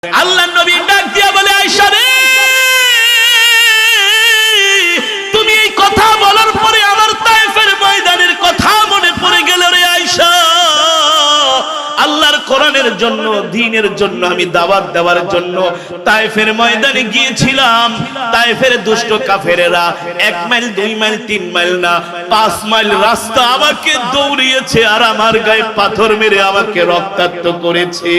আল্লাহর নবী ডাক দিয়া বলে, আয়েশা রে, তুমি এই কথা বলার পরে আমার তায়েফের ময়দানের কথা মনে পড়ে গেল রে আয়েশা। আল্লাহর কোরআনের জন্য, দ্বীনের জন্য আমি দাওয়াত দেওয়ার জন্য তায়েফের ময়দানে গিয়েছিলাম। তায়েফের দুষ্ট কাফেরেরা 1 মাইল 2 মাইল 3 মাইল না 5 মাইল রাস্তা আমাকে দৌড়িয়েছে আর আমার গায়ে পাথর মেরে আমাকে রক্তাক্ত করেছে।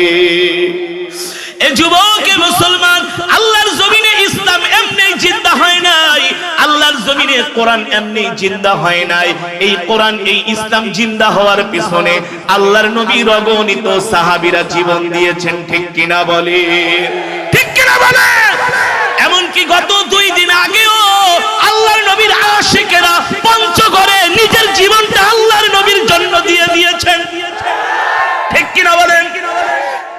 এ যুবক, এ মুসলমান, আল্লাহর জমিনে ইসলাম এমনি জিন্দা হয় নাই, আল্লাহর জমিনে কোরআন এমনি জিন্দা হয় নাই। এই কোরআন, এই ইসলাম জিন্দা হওয়ার পিছনে আল্লাহর নবীর অগণিত সাহাবীরা জীবন দিয়েছেন। ঠিক কিনা বলে? ঠিক কিনা বলে? এমনকি গত 2 দিন আগেও আল্লাহর নবীর আশিকেরা পঞ্চগড়ে নিজের জীবনটা আল্লাহর নবীর জন্য দিয়ে দিয়েছেন। ঠিক কিনা বলেন?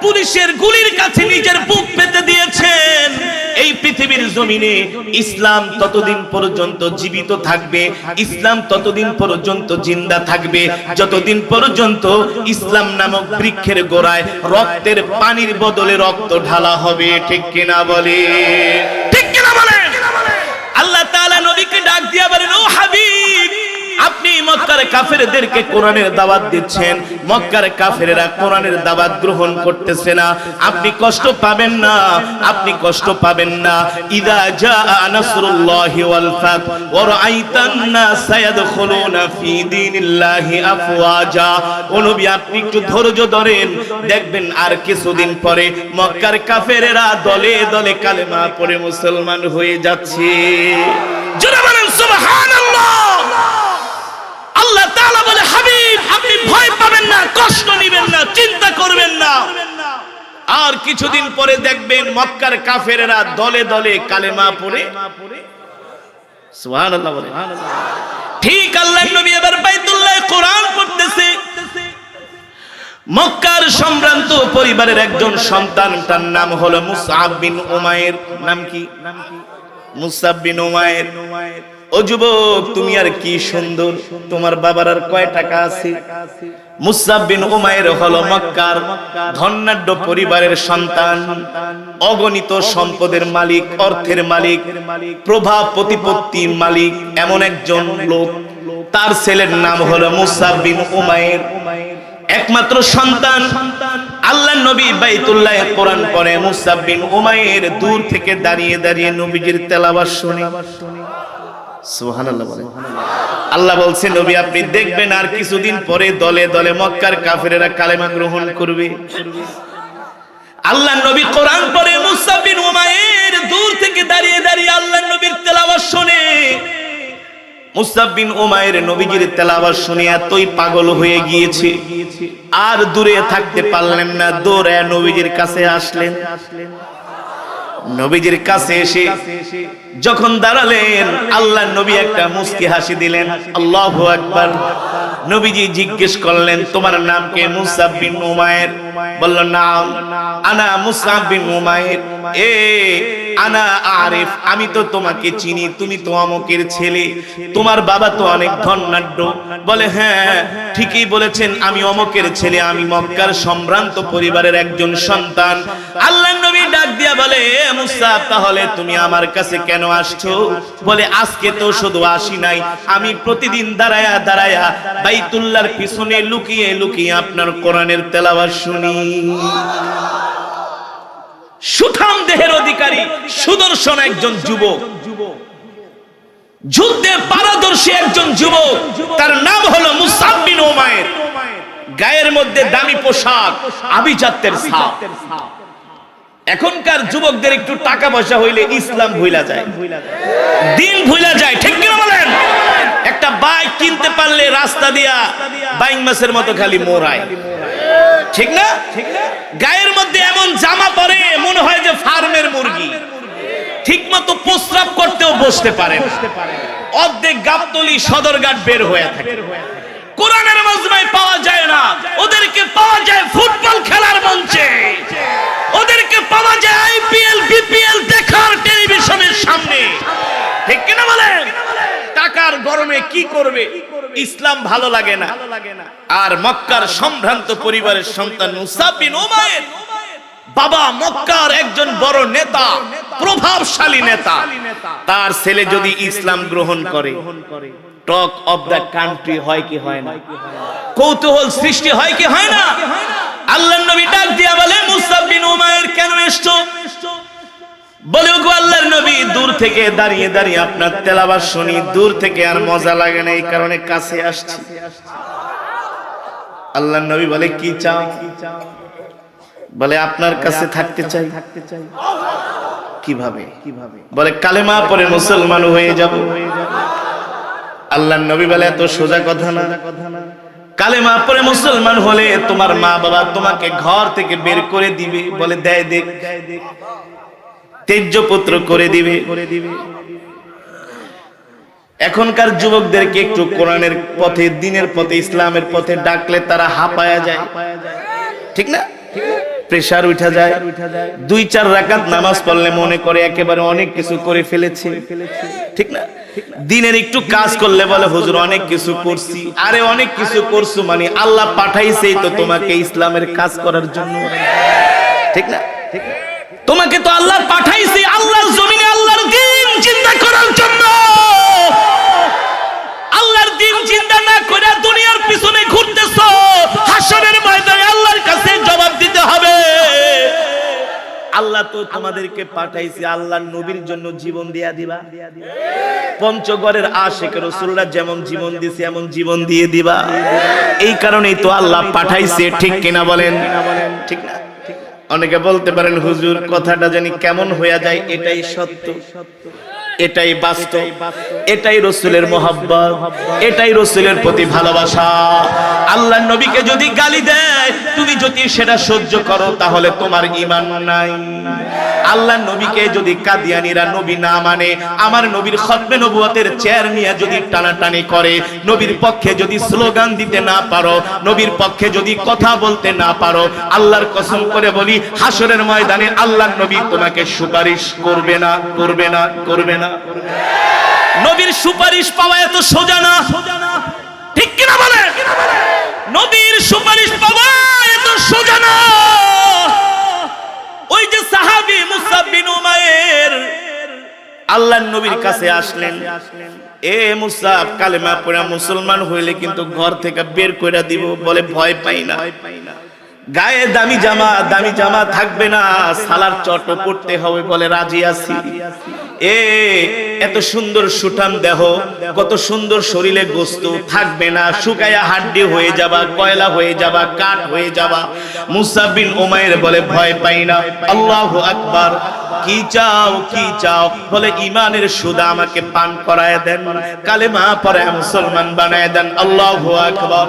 পুলিশের গুলির কাছে নিজের বুক পেতে দিয়েছেন। এই পৃথিবীর জমিনে ইসলাম ততদিন পর্যন্ত জীবিত থাকবে, ইসলাম ততদিন পর্যন্ত জিন্দা থাকবে যতদিন পর্যন্ত ইসলাম নামক বৃক্ষের গোড়ায় রক্তের পানির বদলে রক্ত ঢালা হবে। ঠিক কিনা বলে? ঠিক কিনা বলে? আল্লাহ তাআলা নবীকে ডাক দিয়া বলেন, ও হাবিব, আপনি মক্কার কাফেরদেরকে কোরআনের দাওয়াত দিচ্ছেন, মক্কার কাফেররা কোরআনের দাওয়াত গ্রহণ করতেছে না। আপনি কষ্ট পাবেন না, আপনি কষ্ট পাবেন না। ইদা জাআ নাসরুল্লাহি ওয়াল ফাত ওয়া রাআইতান নাস ইয়াদখুলুনা ফি দীনিল্লাহি আফওয়াজা। ও নবী, আপনি একটু ধৈর্য ধরেন, দেখবেন আর কিছুদিন পরে মক্কার কাফেররা দলে দলে কালেমা পড়ে মুসলমান হয়ে যাচ্ছে। জোরে বলেন সুবহানাল্লাহ। আল্লাহ তাআলা বলে, হাবিব, আপনি ভয় পাবেন না, কষ্ট নেবেন না, চিন্তা করবেন না। আর কিছুদিন পরে দেখবেন মক্কার কাফেরেরা দলে দলে কালেমা পড়ে। সুবহানাল্লাহ বলে। ঠিক আল্লাহর নবী এবার বাইতুল্লাহ কোরআন পড়তেছে। মক্কার সম্ভ্রান্ত পরিবারের একজন সন্তান, তার নাম হলো মুসআব বিন উমাইর। নাম কি? মুসআব বিন উমাইর। ও যুবক, তুমি আর কি সুন্দর, তোমার বাবার আর কয় টাকা আছে? মুসআব বিন উমাইর হলো মক্কার ধনাঢ্য পরিবারের সন্তান, অগণিত সম্পদের মালিক, অর্থের মালিক, প্রভাব প্রতিপত্তির মালিক, এমন একজন লোক। তার ছেলের নাম হলো মুসআব বিন উমাইর, একমাত্র সন্তান। আল্লাহর নবী বাইতুল্লাহ কোরআন পড়ে, মুসআব বিন উমাইর দূর থেকে দাঁড়িয়ে দাঁড়িয়ে নবীজির তেলাওয়াত শুনে। সুবহানাল্লাহ বলেন। আল্লাহ বলছেন, নবী আপনি দেখবেন আর কিছুদিন পরে দলে দলে মক্কার কাফেরেরা কালেমা গ্রহণ করবে। আল্লাহর নবী কোরআন পড়ে, মুসআব বিন উমাইর দূর থেকে দাঁড়িয়ে দাঁড়িয়ে আল্লাহর নবীর তেলাওয়াত শুনে। মুসআব বিন উমাইর নবীজির তেলাওয়াত শুনে এতই পাগল হয়ে গিয়েছে, আর দূরে থাকতে পারলেন না, দৌড়ে নবীজির কাছে আসলেন। নবীজির কাছে এসে যখন দাঁড়ালেন, আল্লাহর নবী একটা মুস্কি হাসি দিলেন। আল্লাহু আকবার। নবীজি জিজ্ঞেস করলেন, তোমার নাম কি? মুসআব বিন উমাইর। বলল, নাম আনা মুসআব বিন উমাইর। এ আনা আরিফ, আমি তো তোমাকে চিনি, তুমি তো অমুকের ছেলে, তোমার বাবা তো অনেক ধনাঢ্য। বলে, হ্যাঁ ঠিকই বলেছেন, আমি অমুকের ছেলে, আমি মক্কার সম্ভ্রান্ত পরিবারের একজন সন্তান। আল্লাহর নবী ডাক দিয়া বলে, মুসআব, তাহলে তুমি আমার কাছে কেন আসছো? বলে, আজকে তো শুধু আসি নাই, আমি প্রতিদিন দাঁড়ায়া দাঁড়ায়া বাইতুল্লাহর পিছনে লুকিয়ে লুকিয়ে আপনার কোরআনের তেলাওয়াত শুনি। সুঠাম দেহের অধিকারী, সুদর্শন একজন যুবক, যুদ্ধে পারদর্শী একজন যুবক, তার নাম হলো মুসআব বিন উমাইর। গায়ের মধ্যে দামি পোশাক, আভিজাত্যের ছাপ। এখনকার যুবকদের একটু টাকা পয়সা হইলে ইসলাম ভুলা যায়, দিন ভুলা যায়। ঠিক কিনা বলেন? একটা বাইক কিনতে পারলে রাস্তা দিয়া বাইং মাছের মতো খালি মোড়ায়। ঠিক না? গায়ের মধ্যে এমন জামা পরে মনে হয় যে ফার্মের মুরগি। ঠিক মতো প্রস্রাব করতেও বসতে পারে, অর্ধেক গাবতলী সদরঘাট বের হয়ে থাকে। কোরআনের মাজমায় পাওয়া যায় না, ওদেরকে পাওয়া যায় ফুটবল খেলার মঞ্চে, ওদেরকে পাওয়া যায় আইপিএল বিপিএল দেখার টেলিভিশনের সামনে। ঠিক কিনা বলেন? টাকার গরমে কি করবে, ইসলাম ভালো লাগে না। আর মক্কার সম্ভ্রান্ত পরিবারের সন্তান মুসআব বিন উমাইর বাবা মক্কার একজন বড় নেতা, প্রভাবশালী নেতা, তার ছেলে যদি ইসলাম গ্রহণ করে, টক অফ দ্য কান্ট্রি হয় কি হয় না? কৌতূহল সৃষ্টি হয় কি হয় না? আল্লাহর নবী ডাক দিয়া বলে, মুসআব বিন উমাইর কেন এসছো? বলে, ওগো আল্লাহর নবী, দূর থেকে দাঁড়িয়ে দাঁড়িয়ে আপনার তেলাওয়াত শুনি, দূর থেকে আর মজা লাগে না, এই কারণে কাছে আসছি। আল্লাহর নবী বলে, কি চাও? বলে, আপনার কাছে থাকতে চাই। কিভাবে? বলে, কালেমা পড়ে মুসলমান হয়ে যাব। আল্লাহর নবী বলে, এত সোজা কথা না। কালেমা পড়ে মুসলমান হলে তোমার মা বাবা তোমাকে ঘর থেকে বের করে দিবে। বলে, দেয় দেখ, তেজ্য পুত্র করে দিবে। এখনকার যুবকদেরকে একটু কোরআনের পথে, দ্বীনের পথে, ইসলামের পথে ডাকলে তারা হাঁপায়া যায়, ঠিক না? প্রেসার উঠা যায়। 2-4 রাকাত নামাজ পড়লে মনে করে একেবারে অনেক কিছু করে ফেলেছে, ঠিক না? দিনের একটু কাজ করলে বলে, হুজুর অনেক কিছু করছি। আরে অনেক কিছু করছো মানে আল্লাহ পাঠাইছেই তো তোমাকে ইসলামের কাজ করার জন্য, ঠিক না? তোমাকে তো আল্লাহ পাঠাইছে আল্লাহর জমিনে আল্লাহর দ্বীন চিন্তা করার জন্য। আল্লাহর দ্বীন চিন্তা না করে দুনিয়ার পিছনে ঘুরতেছো, হাসরের ময়দানে আল্লাহর কাছে জবাব দিতে হবে। আল্লাহ তো তোমাদেরকে পাঠাইছে আল্লাহর নবীর জন্য জীবন দিয়া দিবা। পঞ্চগড়ের আশিক রাসূলরা যেমন জীবন দিয়েছে এমন জীবন দিয়ে দিবা। এই কারণেই তো আল্লাহ পাঠাইছে, ঠিক কিনা বলেন? ঠিক না? অনেকে বলতে পারেন, হুজুর কথাটা জানি কেমন হয়ে যায়। এটাই সত্য, এটাই বাস্তব, এটাই রাসূলের মহব্বত, এটাই রাসূলের প্রতি ভালোবাসা। আল্লাহর নবীকে যদি গালি দেয়, তুমি যদি সেটা সহ্য করো, তাহলে তোমার ঈমান নাই। আল্লাহর নবীকে যদি কাদিয়ানীরা নবী না মানে, আমার নবীর খতমে নবুয়তের চেয়ার নিয়ে যদি টানাটানি করে, নবীর পক্ষে যদি স্লোগান দিতে না পারো, নবীর পক্ষে যদি কথা বলতে না পারো, আল্লাহর কসম করে বলি, হাসরের ময়দানে আল্লাহর নবী তোমাকে সুপারিশ করবে না, করবে না, করবে না। নবীর সুপারিশ পাওয়া এত সোজা না, ঠিক কিনা বলে? নবীর সুপারিশ পাওয়া এত সোজা না। ওই যে সাহাবী মুসআব বিন উমাইর আল্লাহর নবীর কাছে আসলেন, এ মুসআব, কালেমা পড়া মুসলমান হইলে কিন্তু ঘর থেকে বের করে দিব। বলে, ভয় পাই না। গায়ে দামি জামা থাকবে না, সালার চট পড়তে হবে। বলে, রাজি আছি। এত সুন্দর সুঠাম দেহ, কত সুন্দর শরীরে গোস্ত থাকবে না, শুকায়া হাড্ডি হয়ে যাবা, কয়লা হয়ে যাবা, কাঠ হয়ে যাবা। মুসআব বিন উমাইর বলে, ভয় পাই না। আল্লাহু আকবার। কি চাও, কি চাও? বলে, ঈমানের সুদা আমাকে পান করায় দেন, কালেমা পড়ে মুসলমান বানায় দেন। আল্লাহু আকবার।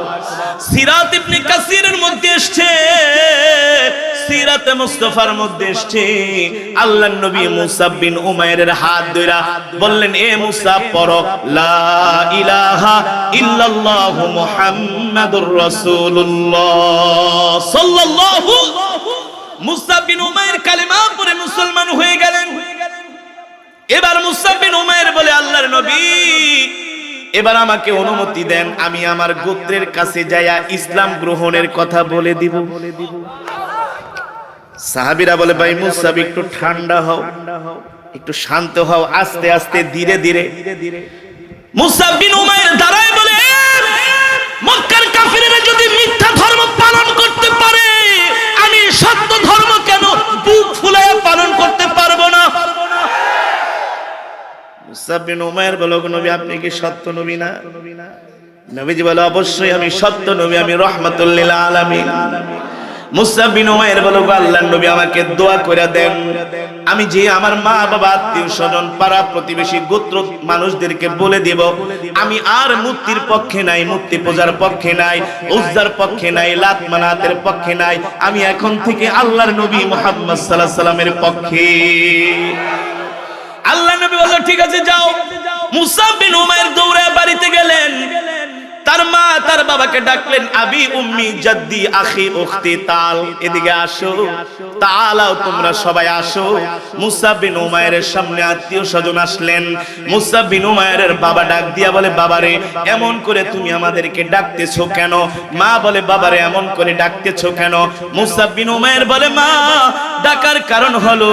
সিরাত ইবনে কাসিরের মধ্যে এসেছে, সিরাতে মুস্তাফার মধ্যে এসেছে, আল্লাহর নবী মুসআব বিন উমাইরের হাত ধরে বললেন, এ মুসআব, পড়ো লা ইলাহা ইল্লাল্লাহু মুহাম্মাদুর রাসূলুল্লাহ সাল্লাল্লাহু। মুসআব বিন উমাইর কালেমা পড়ে মুসলমান হয়ে গেলেন। এবার মুসআব বিন উমাইর বলে, আল্লাহর নবী, এবার আমাকে অনুমতি দেন, আমি আমার গোত্রের কাছে যাইয়া ইসলাম গ্রহণের কথা বলে দিব। সাহাবীরা বলে, ভাই মুসআব, একটু ঠান্ডা হও, একটু শান্ত হও, আস্তে আস্তে ধীরে ধীরে। মুসআব বিন উমাইর দাঁড়ায় বলে, মক্কার কাফিররা যদি মিথ্যা ধর্ম পালন করতে পারে, আমি সত্য ধর্ম কেন বুক ফুলায়া পালন করতে পারবো না? মুসআব বিন উমাইর বলে, নবী, আপনি কি সত্য নবী না? নবীজি বলে, অবশ্যই আমি সত্য নবী, আমি রাহমাতুল লিল আলামিন। মুসআব বিন উমাইর বলে, আল্লাহর নবী, আমাকে দোয়া করে দেন, আমি যে আমার মা বাবা, আত্মীয় স্বজন, পাড়া প্রতিবেশী, গোত্র মানুষদেরকে বলে দেব, আমি আর মূর্তির পক্ষে নাই, মূর্তি পূজার পক্ষে নাই, উজ্জার পক্ষে নাই, লাত মানাতের পক্ষে নাই, আমি এখন থেকে আল্লাহর নবী মুহাম্মদ সাল্লাল্লাহু আলাইহি সাল্লামের পক্ষে। আল্লাহর নবী বলল, ঠিক আছে, যাও। মুসআব বিন উমাইর দৌড়ে বাড়িতে গেলেন। তার মা তার বাবাকে ডাকলেন, আবি উম্মি জাদ্দি আখি উখতি তাল, এদিকে আসো, তালাও তোমরা সবাই আসো। মুসআব বিন উমাইরের সামনে আত্মীয় স্বজন আসলেন। মুসআব বিন উমাইরের বাবা ডাক দিয়া বলে, বাবারে এমন করে তুমি আমাদেরকে ডাকতেছো কেন? মা বলে, বাবারে এমন করে ডাকতেছো কেন? মুসআব বিন উমাইর বলে, মা ডাকার কারণ হলো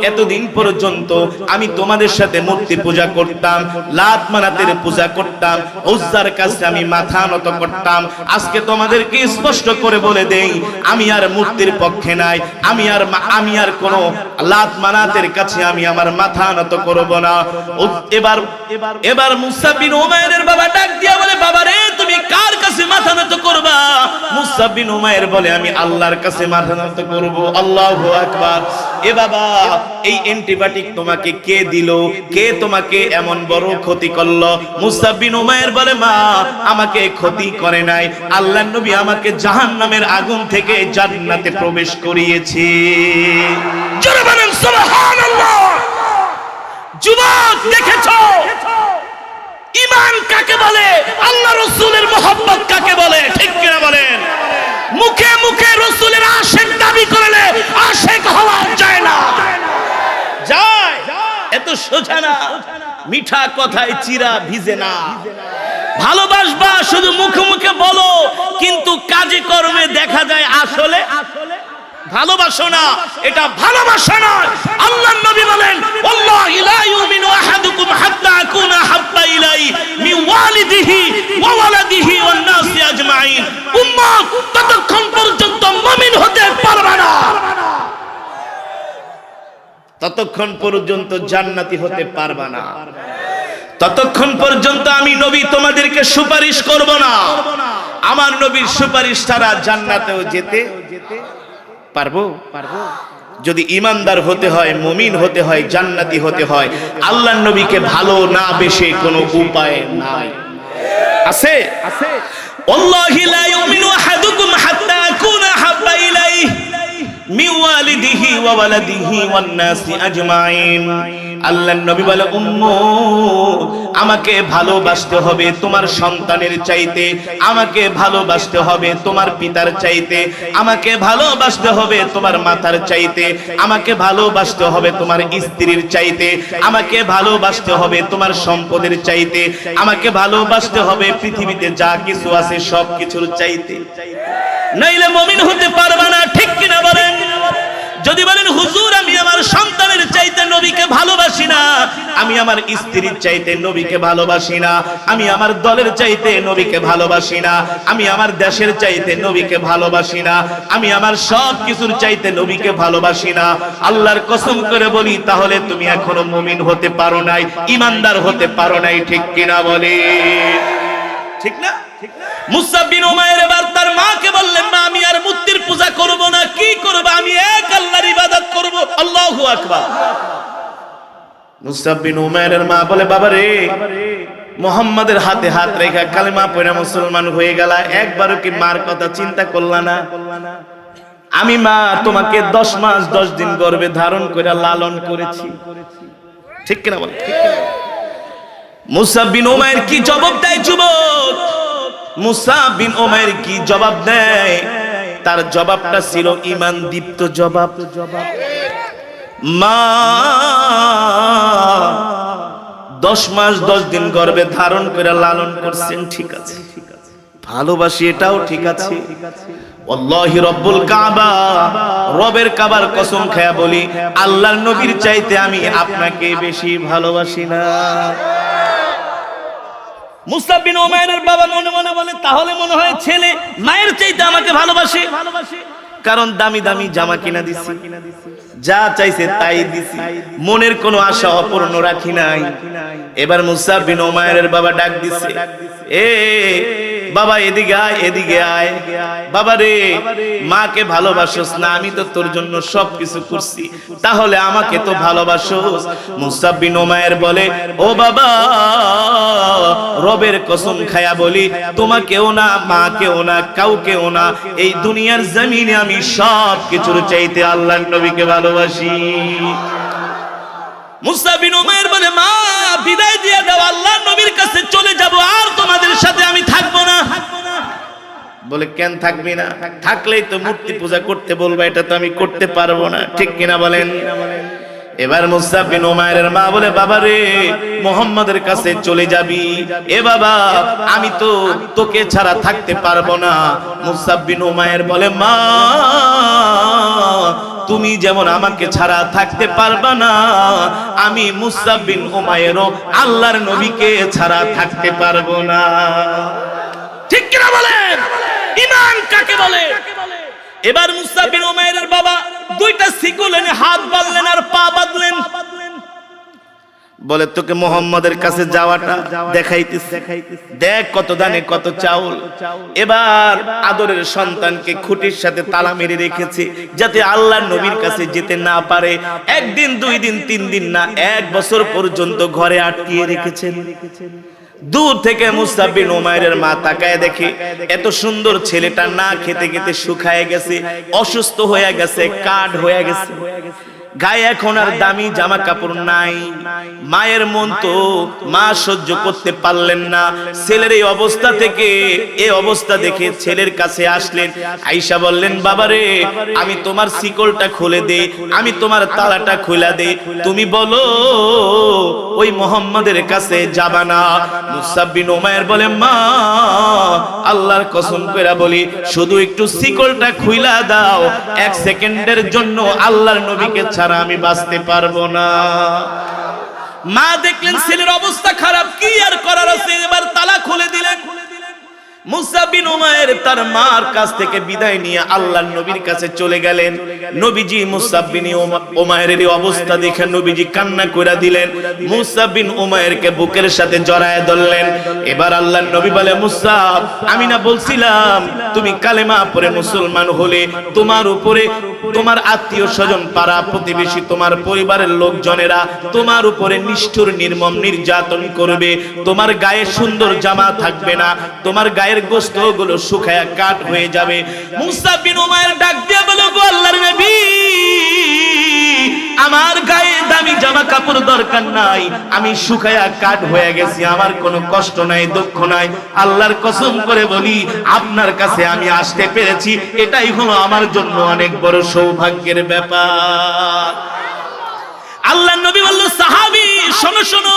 এতদিন পর্যন্ত আমি তোমাদের সাথে মূর্তি পূজা করতাম, লাত মানাতের পূজা করতাম, উজ্জার কাছে আমি মাথা নত করতাম। আজকে তোমাদেরকে স্পষ্ট করে বলে দেই, আমি আর মূর্তির পক্ষে নাই, আমি আর কোন লাত মানাতের কাছে আমি আমার মাথা নত করব না। এবার মুসআব বিন উমাইরের বাবা ডাক দিয়া বলে, বাবারে তুমি কার কাছে মাথা নত করবা? মুসআব বিন উমাইর বলে, আমি আল্লাহর কাছে মাথা নত করব। আল্লাহু আকবার। এ বাবা, এই অ্যান্টিবায়োটিক তোমাকে কে দিল? কে তোমাকে এমন বড় ক্ষতি করলো? মুসআব বিন উমাইর বলে, মা আমাকে ক্ষতি করে নাই, আল্লাহর নবী আমাকে জাহান্নামের আগুন থেকে জান্নাতে প্রবেশ করিয়েছে। জোরে বলেন সুবহানাল্লাহ। যুবক, দেখেছো ঈমান কাকে বলে? আল্লাহ রাসূলের মুহাব্বত কাকে বলে? ঠিক কিনা বলেন? মুখে মুখে রাসূলের আশিক দাবি করলে আশিক হওয়া যায় না। যায় এত সোজা না। মিঠা কথায় চিরা ভিজে না। ভালোবাসবা শুধু মুখে মুখে বলো, কিন্তু কাজে কর্মে দেখা যায় আসলে ভালোবাসো না। এটা ভালোবাসা নয়। আল্লাহর নবী বলেন, ওয়াল্লাহি লা ইউমিনু আহাদুকুম হাত্তা আকুনা হাব্বা ইলাইহি মিন ওয়ালিদিহি ওয়া ওয়ালাদিহি ওয়ান নাসি আজমাইন। উম্মত ততক্ষণ পর্যন্ত মুমিন হতে পারবে না, ততক্ষণ পর্যন্ত জান্নাতি হতে পারবে না, ততক্ষণ পর্যন্ত আমি নবী তোমাদেরকে সুপারিশ করব না। আমার নবীর সুপারিশ ছাড়া জান্নাতেও যেতে পারবো? যদি ইমানদার হতে হয়, মুমিন হতে হয়, জান্নাতি হতে হয়, আল্লাহর নবীকে ভালো না বেশে কোনো উপায় নাই। আছে? ওয়াল্লাহি লা ইউমিনু আহাদুকুম হাত্তা আকুনা হাব্বা ইলাইহি মিন ওয়ালিদিহি ওয়া ওয়ালাদিহি ওয়ান নাসি আজমাইন। আল্লাহর নবী বলে, উম্মত আমাকে ভালোবাসতে হবে তোমার সন্তানের চাইতে, আমাকে ভালোবাসতে হবে তোমার পিতার চাইতে, আমাকে ভালোবাসতে হবে তোমার মাতার চাইতে, আমাকে ভালোবাসতে হবে তোমার স্ত্রীর চাইতে, আমাকে ভালোবাসতে হবে তোমার সম্পদের চাইতে, আমাকে ভালোবাসতে হবে পৃথিবীতে যা কিছু আছে সব কিছুর চাইতে, নইলে মুমিন হতে পারবে না। ঠিক কিনা বলেন? যদি বলেন হুজুর আমি আমার সন্তানের চাইতে নবীকে ভালোবাসি না, আমি আমার স্ত্রীর চাইতে নবীকে ভালোবাসি না, আমি আমার দলের চাইতে নবীকে ভালোবাসি না, আমি আমার দেশের চাইতে নবীকে ভালোবাসি না, আমি আমার সব কিছুর চাইতে নবীকে ভালোবাসি না, আল্লাহর কসম করে বলি, তাহলে তুমি এখনো মুমিন হতে পারো নাই, ইমানদার হতে পারো নাই। ঠিক কিনা বলে? ঠিক না? মুসআব বিন উমাইর এবার তার মাকে বললেন, মা আমি আর মূর্তির পূজা করব না। কি করব? আমি এক আল্লাহর ইবাদত করব। আল্লাহু আকবার। মুসআব বিন উমাইরের মা বলে, বাবা রে, মুহাম্মাদের হাতে হাত রেখে কালেমা পড়ে মুসলমান হয়ে গেল, একবারও কি মার কথা চিন্তা করলা না? আমি মা তোমাকে 10 মাস 10 দিন গর্ভে ধারণ করে লালন করেছি। ঠিক কিনা বলে? মুসআব বিন উমাইর কি জবাব দেয়? যুবক, মুসআব বিন উমাইর কি জবাব দেয়? তার জবাবটা ছিল ঈমান দীপ্ত জবাব। মা 10 মাস 10 দিন গর্ভে ধারণ করে লালন করছেন, ঠিক আছে, ভালোবাসি, এটাও ঠিক আছে। ওয়াল্লাহি রব্বুল কাবা, রবের কাবার কসম খায়া বলি, আল্লাহর নবীর চাইতে আমি আপনাকে বেশি ভালোবাসি না। মুসআব বিন উমাইরের বাবা মনে মনে বলে, তাহলে মনে হয় ছেলে মায়ের চাইতে আমাকে ভালোবাসে, কারণ দামি দামি জামা কিনা দিছি, যা চাইছে তাই দিছি, মনের কোনো আশা অপূর্ণ রাখি নাই। এবার মুসআব বিন উমাইরের বাবা ডাক দিছে, এ বাবা এদিকে আয়, এদিকে আয়। বাবা রে, মাকে ভালোবাসোস না? আমি তো তোর জন্য সবকিছু করছি, তাহলে আমাকে তো ভালোবাসোস। মুসআব বিন উমাইর বলে, ও বাবা, রবের কসম খায়া বলি, তোমাকেও না, মাকেও না, কাউকেও না, এই দুনিয়ার জমিনে আমি সব কিছুর চাইতে আল্লাহর নবীকে ভালোবাসি। মুসা বিন উমাইর বলে, মা বিদায় দিয়ে দাও, আল্লাহর নবীর কাছে চলে যাব, আর তোমাদের সাথে আমি থাকবো না। বলে, কেন থাকবি না? থাকলেই তো মূর্তি পূজা করতে বলবা, এটা তো আমি করতে পারবো না, ঠিক কিনা বলেন? এবার মুসা বিন উমাইরের মা বলে, বাবা রে, মুহাম্মাদের কাছে চলে যাবি? এ বাবা, আমি তো তোকে ছাড়া থাকতে পারবো না। মুসা বিন উমাইর বলে, মা তুমি যেমন আমাকে ছাড়া থাকতে পারবা না, আমি মুসা বিন উমাইরও আল্লাহর নবীকে ছাড়া থাকতে পারবো না। ঠিক কিনা বলেন? ঈমান কাকে বলে? এবার মুসা বিন উমাইরের বাবা দুইটা শিকল এনে হাত বাঁধলেন আর পা বাঁধলেন। বলে, তোকে মুহাম্মাদের কাছে যাওয়াটা দেখাইতেছে, দেখ কত দানে কত চাউল। এবার আদরের সন্তানকে খুঁটির সাথে তালা মেরে রেখেছে, যাতে আল্লাহর নবীর কাছে যেতে না পারে। একদিন, 2 দিন, 3 দিন না, 1 বছর পর্যন্ত ঘরে আটকিয়ে রেখেছেন। দূর থেকে মুসা বিন উমাইরের মা তাকায় দেখে, এত সুন্দর ছেলেটা না খেতে খেতে শুকায় গেছে, অসুস্থ হয়ে গেছে, কাঠ হয়ে গেছে, গায়ে এখন আর দামি জামা কাপড় নাই। মায়ের মন তো মা সহ্য করতে পারলেন না ছেলের এই অবস্থা থেকে। এই অবস্থা দেখে ছেলের কাছে আসলেন। আয়েশা বললেন, বাবারে, আমি তোমার শিকলটা খুলে দে, আমি তোমার তালাটা খুলে দে, তুমি বলো ওই মুহাম্মাদের কাছে যাবা না? মুসা বিন উমাইর বলে, মা আল্লাহর কসম করে বলি, শুধু একটু শিকলটা খুইলা দাও, 1 সেকেন্ডের জন্য আল্লাহর নবীকে ছাড়া আমি বাঁচতে পারবো না। মা দেখলেন ছেলের অবস্থা খারাপ, কি আর করার আছে, এবার তালা খুলে দিলেন। মুসা বিন উমাইর তার মার কাছ থেকে বিদায় নিয়ে আল্লাহর নবীর কাছে চলে গেলেন। নবীজি মুসা বিন উমাইরের অবস্থা দেখে নবীজি কান্না করে দিলেন। মুসা বিন উমাইরকে বুকের সাথে জড়ায় ধরলেন। এবার আল্লাহর নবী বলে, মুসা, আমি না বলছিলাম তুমি কালেমা পড়ে মুসলমান হলে তোমার উপরে তোমার আত্মীয় স্বজন, পাড়া প্রতিবেশী, তোমার পরিবারের লোকজনেরা তোমার উপরে নিষ্ঠুর নির্মম নির্যাতন করবে, তোমার গায়ে সুন্দর জামা থাকবে না, তোমার গায়ের গোশতগুলো শুকায়া কাঠ হয়ে যাবে। মুসা বিন উমাইর ডাক দিয়ে বলে, গো আল্লাহর নবী, আমার গায়ে দামি জামা কাপড় দরকার নাই, আমি শুকায়া কাঠ হয়ে গেছি, আমার কোনো কষ্ট নাই, দুঃখ নাই। আল্লাহর কসম করে বলি, আপনার কাছে আমি আসতে পেরেছি, এটাই হলো আমার জন্য অনেক বড় সৌভাগ্যের ব্যাপার। আল্লাহর নবী বলল, সাহাবী শোনো শোনো,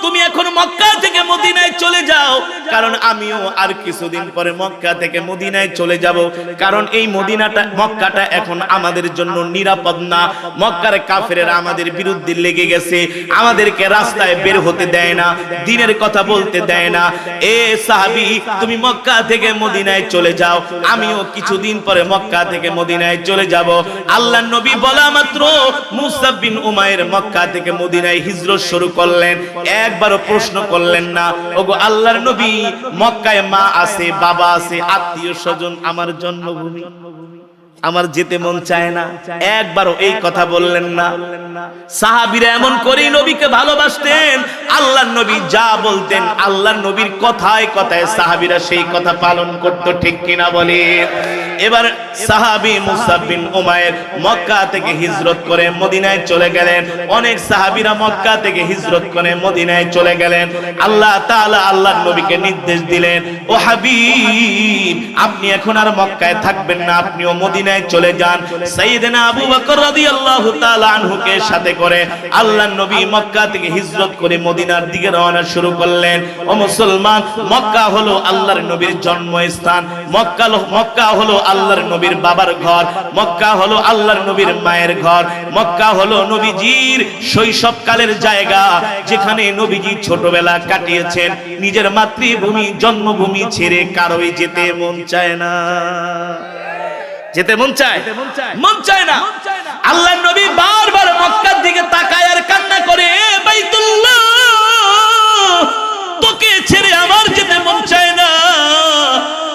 তুমি এখন মক্কা থেকে মদিনায় চলে যাও, কারণ আমিও আর কিছুদিন পরে মক্কা থেকে মদিনায় চলে যাব। কারণ এই মক্কাটা এখন আমাদের জন্য নিরাপদ না। মক্কার কাফেরেরা আমাদের বিরুদ্ধে লেগে গেছে, আমাদেরকে রাস্তায় বের হতে দেয় না, দ্বীনের কথা বলতে দেয় না। এ সাহাবী, তুমি মক্কা থেকে মদিনায় চলে যাও, আমিও কিছুদিন পরে মক্কা থেকে মদিনায় চলে যাব। আল্লাহর নবী বলা মাত্র মুসা বিন উমাইর মক্কা থেকে মদিনায় হিজরত শুরু করলেন। একবারও প্রশ্ন করলেন না, ওগো আল্লাহর নবী, মক্কায় মা আছে, বাবা আছে, আত্মীয় স্বজন, আমার জন্মভূমি, আমার যেতে মন চায় না, একবারও এই কথা বললেন না। সাহাবীরা এমন করেই নবীকে ভালোবাসতেন। আল্লাহর নবী যা বলতেন, আল্লাহর নবীর কথায় কথায় সাহাবীরা সেই কথা পালন করত, ঠিক কিনা বলে? এবার সাহাবী মুসা বিন উমাইর মক্কা থেকে হিজরত করে মদিনায় চলে গেলেন। অনেক সাহাবীরা মক্কা থেকে হিজরত করে মদিনায় চলে গেলেন। আল্লাহ তাআলা আল্লাহর নবীকে নির্দেশ দিলেন, ও হাবিব, আপনি এখন আর মক্কায় থাকবেন না, আপনিও মদিনায় চলে যান। সাইয়েদনা আবু বকর রাদিয়াল্লাহু তাআলা আনহুকে সাথে করে আল্লাহর নবী মক্কা থেকে হিজরত করে মদিনার দিকে রওনা শুরু করলেন। ও মুসলমান, মক্কা হলো আল্লাহর নবীর জন্মস্থান, মক্কা হলো আল্লাহর নবীর বাবার ঘর, মক্কা হলো আল্লাহর নবীর মায়ের ঘর, মক্কা হলো নবীজির শৈশবকালের জায়গা, যেখানে নবীজি ছোটবেলা কাটিয়েছেন। নিজের মাতৃভূমি, জন্মভূমি ছেড়ে কারোই যেতে মন চায় না। যেতে মন চায়? মন চায় না। আল্লাহর নবী বারবার মক্কার দিকে তাকায় আর কান্না করে, বাইতুল্লাহ, তোকে ছেড়ে আমার যেতে মন চায় না,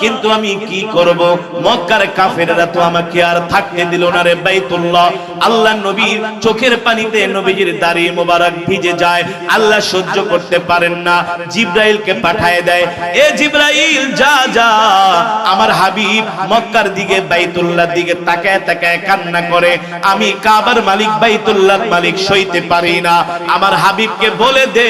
কিন্তু কিন্তু আমি কি করব? মক্কার কাফেররা তো আমাকে আর থাকতে দিল না রে বাইতুল্লাহ। আল্লাহ নবীর চোখের পানিতে নবীজির দাড়ি মোবারক ভিজে যায়, আল্লাহ সহ্য করতে পারেন না, জিবরাইলকে পাঠায় দেয়, এ জিবরাইল যা যা, আমার হাবিব মক্কার দিকে বাইতুল্লাহর দিকে তাকায় তাকায় কান্না করে, আমি কাবার মালিক বাইতুল্লাহর মালিক সইতে পারি না, আমার হাবিবকে বলে দে।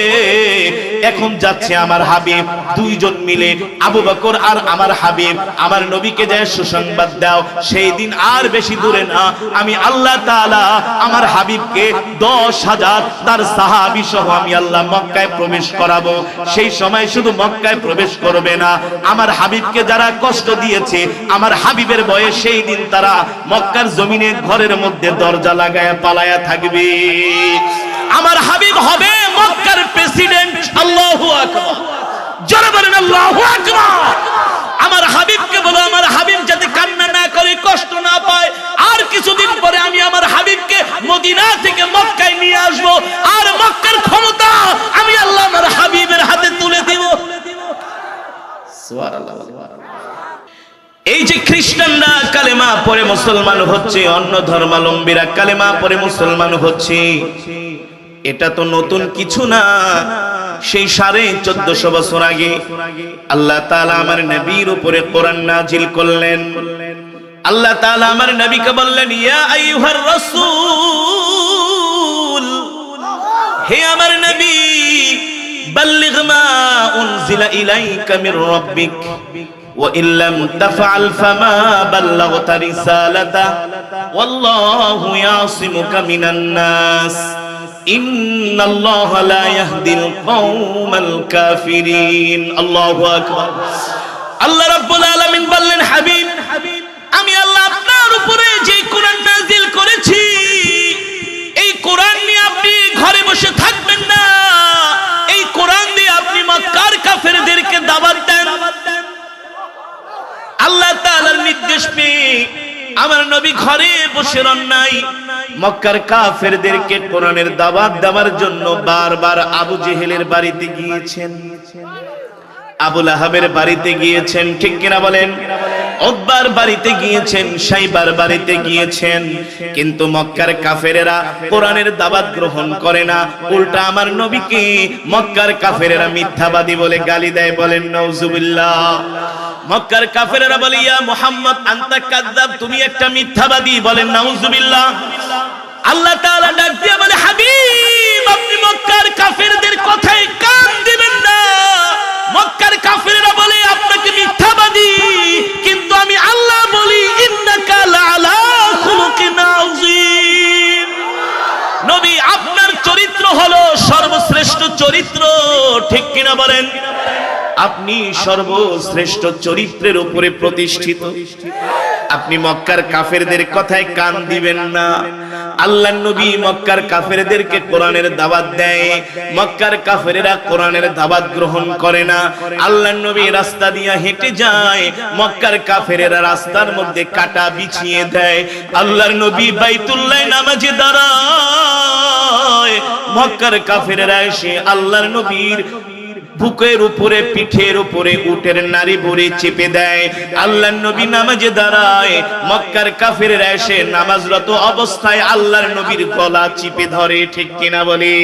এখন যাচ্ছে আমার হাবিব, দুইজন মিলে আবু বকর আর আমার হাবিব আমার নবীকে যায় সুসংবাদ দাও, সেই দিন আর বেশি দূরে না, আমি আল্লাহ তাআলা আমার হাবিবকে 10,000 তার সাহাবী সহ আমি আল্লাহ মক্কায় প্রবেশ করাবো। সেই সময় শুধু মক্কায় প্রবেশ করবে না, আমার হাবিবকে যারা কষ্ট দিয়েছে আমার হাবিবের ভয়ে সেই দিন তারা মক্কার জমিনে ঘরের মধ্যে দরজা লাগায়া পালায়া থাকবে। আমার হাবিব হবে মক্কার প্রেসিডেন্ট। আল্লাহু আকবার, জোরে বলেন আল্লাহু আকবার। আমার হাবিবকে বলো আমার হাবিব যাতে কান্না না করে, কষ্ট না পায়, আর কিছুদিন পরে আমি আমার হাবিবকে মদিনা থেকে মক্কায় নিয়ে আসবো, আর মক্কার ক্ষমতা আমি আল্লাহ আমার হাবিবের হাতে তুলে দিব। সুবহানাল্লাহ। এই যে খ্রিস্টানরা কালেমা পড়ে মুসলমান হচ্ছে, অন্য ধর্মাবলম্বীরা কালেমা পড়ে মুসলমান হচ্ছে, এটা তো নতুন কিছু না। সেই 1450 বছর আগে আল্লাহ তাআলা আমার নবীর উপরে কোরআন নাজিল করলেন। আল্লাহ তাআলা আমার নবীকে বললেন, ইয়া আইয়ুহার রাসূল, হে আমার নবী, বাল্লিগ মা উনজিলা ইলাইকা মির রাব্বিক ওয়া ইল্লাম তাফআল ফামা বাল্লাগতা রিসালাতা ওয়াল্লাহু ইয়াসিমুকা মিনান নাস ইন্নাল্লাহা লা ইয়াহদিল কওমাল কাফিরিন। আল্লাহু আকবার। আল্লাহ রাব্বুল আলামিন বললেন, হাবিব, আমি আল্লাহ আপনার উপরে যে কোরআন নাযিল করেছি, এই কোরআন নিয়ে আপনি ঘরে বসে থাকবেন না, এই কোরআন দিয়ে আপনি মক্কার কাফেরদেরকে দাওয়াত দেন। আল্লাহ তাআলার নির্দেশ পেয়ে আমার নবী ঘরে বসে রন নাই, মক্কার কাফেরদেরকে কোরআনের দাওয়াত দেওয়ার জন্য বারবার আবু জেহেলের বাড়িতে গিয়েছেন, আবু লাহাবের বাড়িতে গিয়েছেন, ঠিক কিনা বলেন? উতবার বাড়িতে গিয়েছেন, সাইবার বাড়িতে গিয়েছেন, কিন্তু মক্কার কাফেরেরা কোরআনের দাওয়াত গ্রহণ করে না, উল্টা আমার নবীকে মক্কার কাফেরেরা মিথ্যাবাদী বলে গালি দেয়। বলেন নাউজুবিল্লাহ। মক্কার কাফেরেরা বলে, ইয়া মুহাম্মদ আনতা কাযযাব, তুমি একটা মিথ্যাবাদী। বলেন নাউজুবিল্লাহ। আল্লাহ তাআলা ডাক দিয়ে বলে, হাবিব, আপনি মক্কার কাফেরদের কথায় কান দিবেন না। মক্কার কাফেররা বলে আপনাকে মিথ্যাবাদী, কিন্তু আমি আল্লাহ বলি, ইন্নাকা লাআলা খুলুকিন আযীম। নবী, আপনার চরিত্র হলো সর্বশ্রেষ্ঠ চরিত্র, ঠিক কিনা বলেন? আপনি সর্বশ্রেষ্ঠ চরিত্রের উপরে প্রতিষ্ঠিত, আপনি মক্কার কাফেরদের কথায় কান দিবেন না। আল্লাহর নবী মক্কার কাফেরদেরকে কোরআনের দাওয়াত দেয়, মক্কার কাফেরেরা কোরআনের দাওয়াত গ্রহণ করে না। আল্লাহর নবী রাস্তা দিয়ে হেঁটে যায়, মক্কার কাফেরেরা রাস্তার মধ্যে কাটা বিছিয়ে দেয়। আল্লাহর নবী বাইতুল্লাহ নামাজে দাঁড়ায়, মক্কার কাফেরেরা এসে আল্লাহর নবীর বুকের উপরে, পিঠের উপরে উটের নারী ভরে চেপে দেয়। আল্লাহর নবী নামাজে দাঁড়ায়, মক্কার কাফেররা এসে নামাজরত অবস্থায় আল্লাহর নবীর গলা চিপে ধরে, ঠিক কিনা বলে?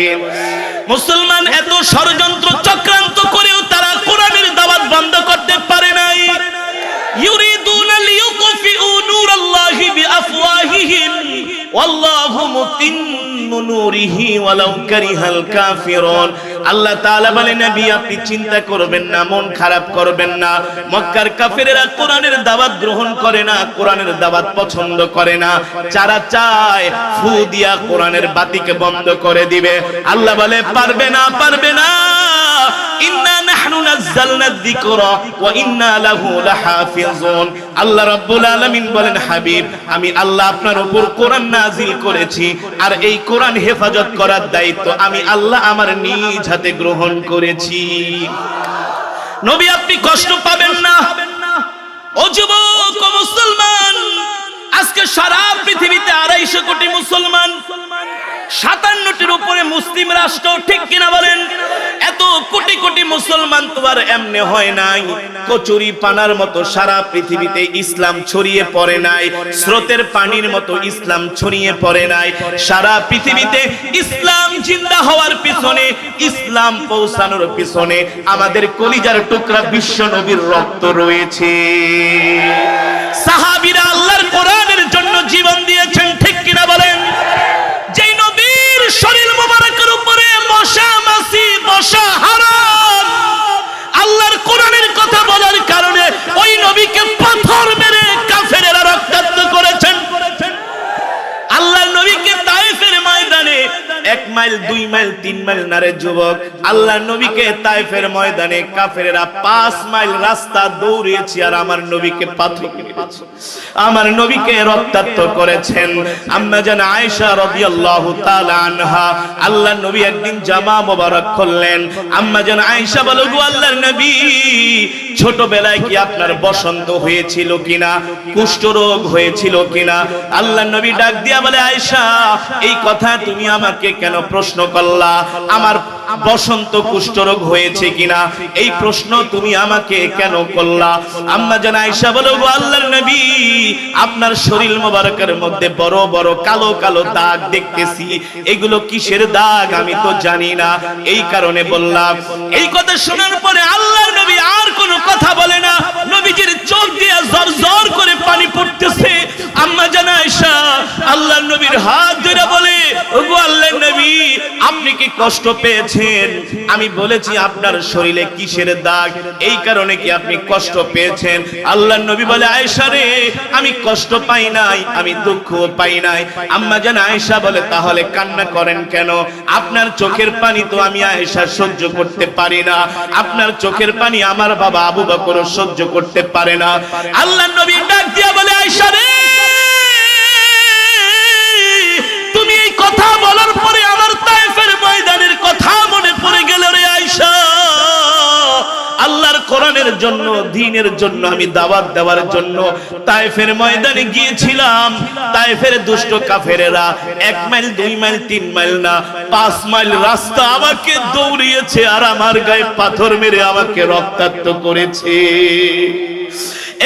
মুসলমান এত ষড়যন্ত্র চক্রান্ত করেও তারা কোরআনের দাওয়াত বন্ধ করতে পারে নাই। ইউরিদুনা লিইউতফিউ নূরাল্লাহি বিআফওয়াহিহিম ওয়াল্লাহু মুতিম্মু নূরিহি ওয়ালাউ কারিহাল কাফিরুন। আল্লাহ তাআলা বলেন, নবী আপনি চিন্তা করবেন না, মন খারাপ করবেন না। মক্কার কাফেরেরা কোরআনের দাওয়াত গ্রহণ করে না, কোরআনের দাওয়াত পছন্দ করে না, যারা চায় ফু দিয়া কোরআনের বাতিকে বন্ধ করে দিবে। আল্লাহ বলে, পারবে না, পারবে না। ইন্না নাহনু নাযালনা যিকরা ওয়া ইন্না লাহু লাহাফিজুন। আল্লাহ রাব্বুল আলামিন বলেন, হাবিব, আমি আল্লাহ আপনার উপর কোরআন নাযিল করেছি, আর এই কোরআন হেফাজত করার দায়িত্ব আমি আল্লাহ আমার নিজ হাতে গ্রহণ করেছি। নবী আপনি কষ্ট পাবেন না। ও যুবক, ও মুসলমান, আজকে সারা পৃথিবীতে 250 কোটি মুসলমান, 57টির উপরে মুসলিম রাষ্ট্র, ঠিক কিনা বলেন? এত কোটি কোটি মুসলমান তো আর এমনি হয় নাই, কচুরি পানার মতো সারা পৃথিবীতে ইসলাম ছড়িয়ে পড়ে নাই, স্রোতের পানির মতো ইসলাম ছড়িয়ে পড়ে নাই। সারা পৃথিবীতে ইসলাম জিন্দা হওয়ার পিছনে, ইসলাম পৌঁছানোর পিছনে আমাদের কলিজার টুকরা বিশ্ব নবীর রক্ত রয়েছে। সাহাবীরা আল্লাহর কোরআনের জন্য জীবন দিয়েছেন, ঠিক কিনা বলেন? যেই নবীর শরীর মোবারকের উপরে মশা মাছি বসা হারাম, আল্লাহর কোরআনের কথা বলার কারণে ওই নবীকে পাথর মেরে কাফেরেরা রক্তাক্ত করেছেন। আল্লাহর নবীকে তায়েফের ময়দানে 1 মাইল 2 মাইল 3 মাইল নারে যুবক, আল্লাহর নবীকে তায়েফের ময়দানে কাফেরেরা 5 মাইল রাস্তা দৌড়িয়েছে আর আমার নবীকে পাথর মেরেছে, আমার নবীকে রক্তাক্ত করেছেন। আম্মা জান আয়েশা রাদিয়াল্লাহু তাআলা আনহা, আল্লাহর নবী একদিন জামা মোবারক খুললেন। আম্মা জান আয়েশা বলে, গো আল্লাহর নবী, ছোটবেলায় কি আপনার বসন্ত হয়েছিল কিনা, কুষ্ঠ রোগ হয়েছিল কিনা? আল্লাহর নবী ডাক দিয়া বলে, আয়েশা, এই কথা তুমি আমাকে কেন প্রশ্ন করলা? আমার বসন্ত কুষ্ঠ রোগ হয়েছে কিনা এই প্রশ্ন তুমি আমাকে কেন করলা? আম্মা জান আয়েশা বলে, গো আল্লাহর নবী, আপনার শরীর মোবারকের মধ্যে বড় বড় কালো কালো দাগ দেখতেছি, এগুলো কিসের দাগ আমি তো জানি না, এই কারণে বললাম। এই কথা শোনার পরে আল্লাহর নবী আর কোনো কথা বলে না, নবীজির চোখ দিয়ে ঝরঝর করে পানি পড়তেছে। আম্মা জান আয়েশা আল্লাহর নবীর হাত ধরে বলে, ওগো আল্লাহর নবী, আপনি কি কষ্ট পেয়েছেন? আমি বলেছি আপনার শরীরে কিসের দাগ, এই কারণে কি আপনি কষ্ট পেয়েছেন? আল্লাহর নবী বলে, আয়েশা রে, আমি কষ্ট পাই নাই, আমি দুঃখও পাই নাই। আম্মা জান আয়েশা বলে, তাহলে কান্না করেন কেন? আপনার চোখের পানি তো আমি আয়েশা সহ্য করতে পারি না, আপনার চোখের পানি আমার বাবা আবু বকর সহ্য করতে পারে না। আল্লাহর নবী ডাক দিয়া বলে, আয়েশা রে, তুমি এই কথা বলার পরে আমার তায়েফের ময়দানের কথা মনে পড়ে গেল রে আয়েশা। আল্লাহর কোরআনের জন্য, দ্বীনের জন্য আমি দাওয়াত দেওয়ার জন্য তায়েফের ময়দানে গিয়েছিলাম। তায়েফের দুষ্ট কাফেরেরা 1 মাইল 2 মাইল 3 মাইল না 5 মাইল রাস্তা আমাকে দৌড়িয়েছে আর আমার গায়ে পাথর মেরে আমাকে রক্তাক্ত করেছে।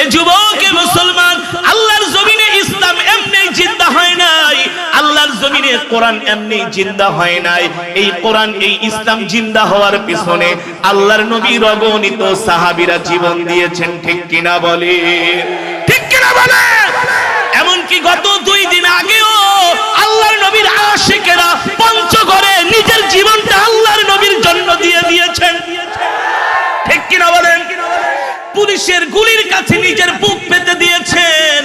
এ যুবক, এ মুসলমান, আল্লাহর জমিনে ইসলাম এমনি জিন্দা হয় নাই, আল্লাহর জমিনে কোরআন এমনি জিন্দা হয় নাই। এই কোরআন, এই ইসলাম জিন্দা হওয়ার পিছনে আল্লাহর নবীর অগণিত সাহাবীরা জীবন দিয়েছেন, ঠিক কিনা বলে? ঠিক কিনা বলে? এমনকি গত 2 দিন আগেও আল্লাহর নবীর আশিকেরা পঞ্চগড়ে নিজের জীবনটা আল্লাহর নবীর জন্য দিয়ে দিয়েছেন, ঠিক কিনা বলেন? পুলিশের গুলির কাছে নিজের বুক পেতে দিয়েছেন।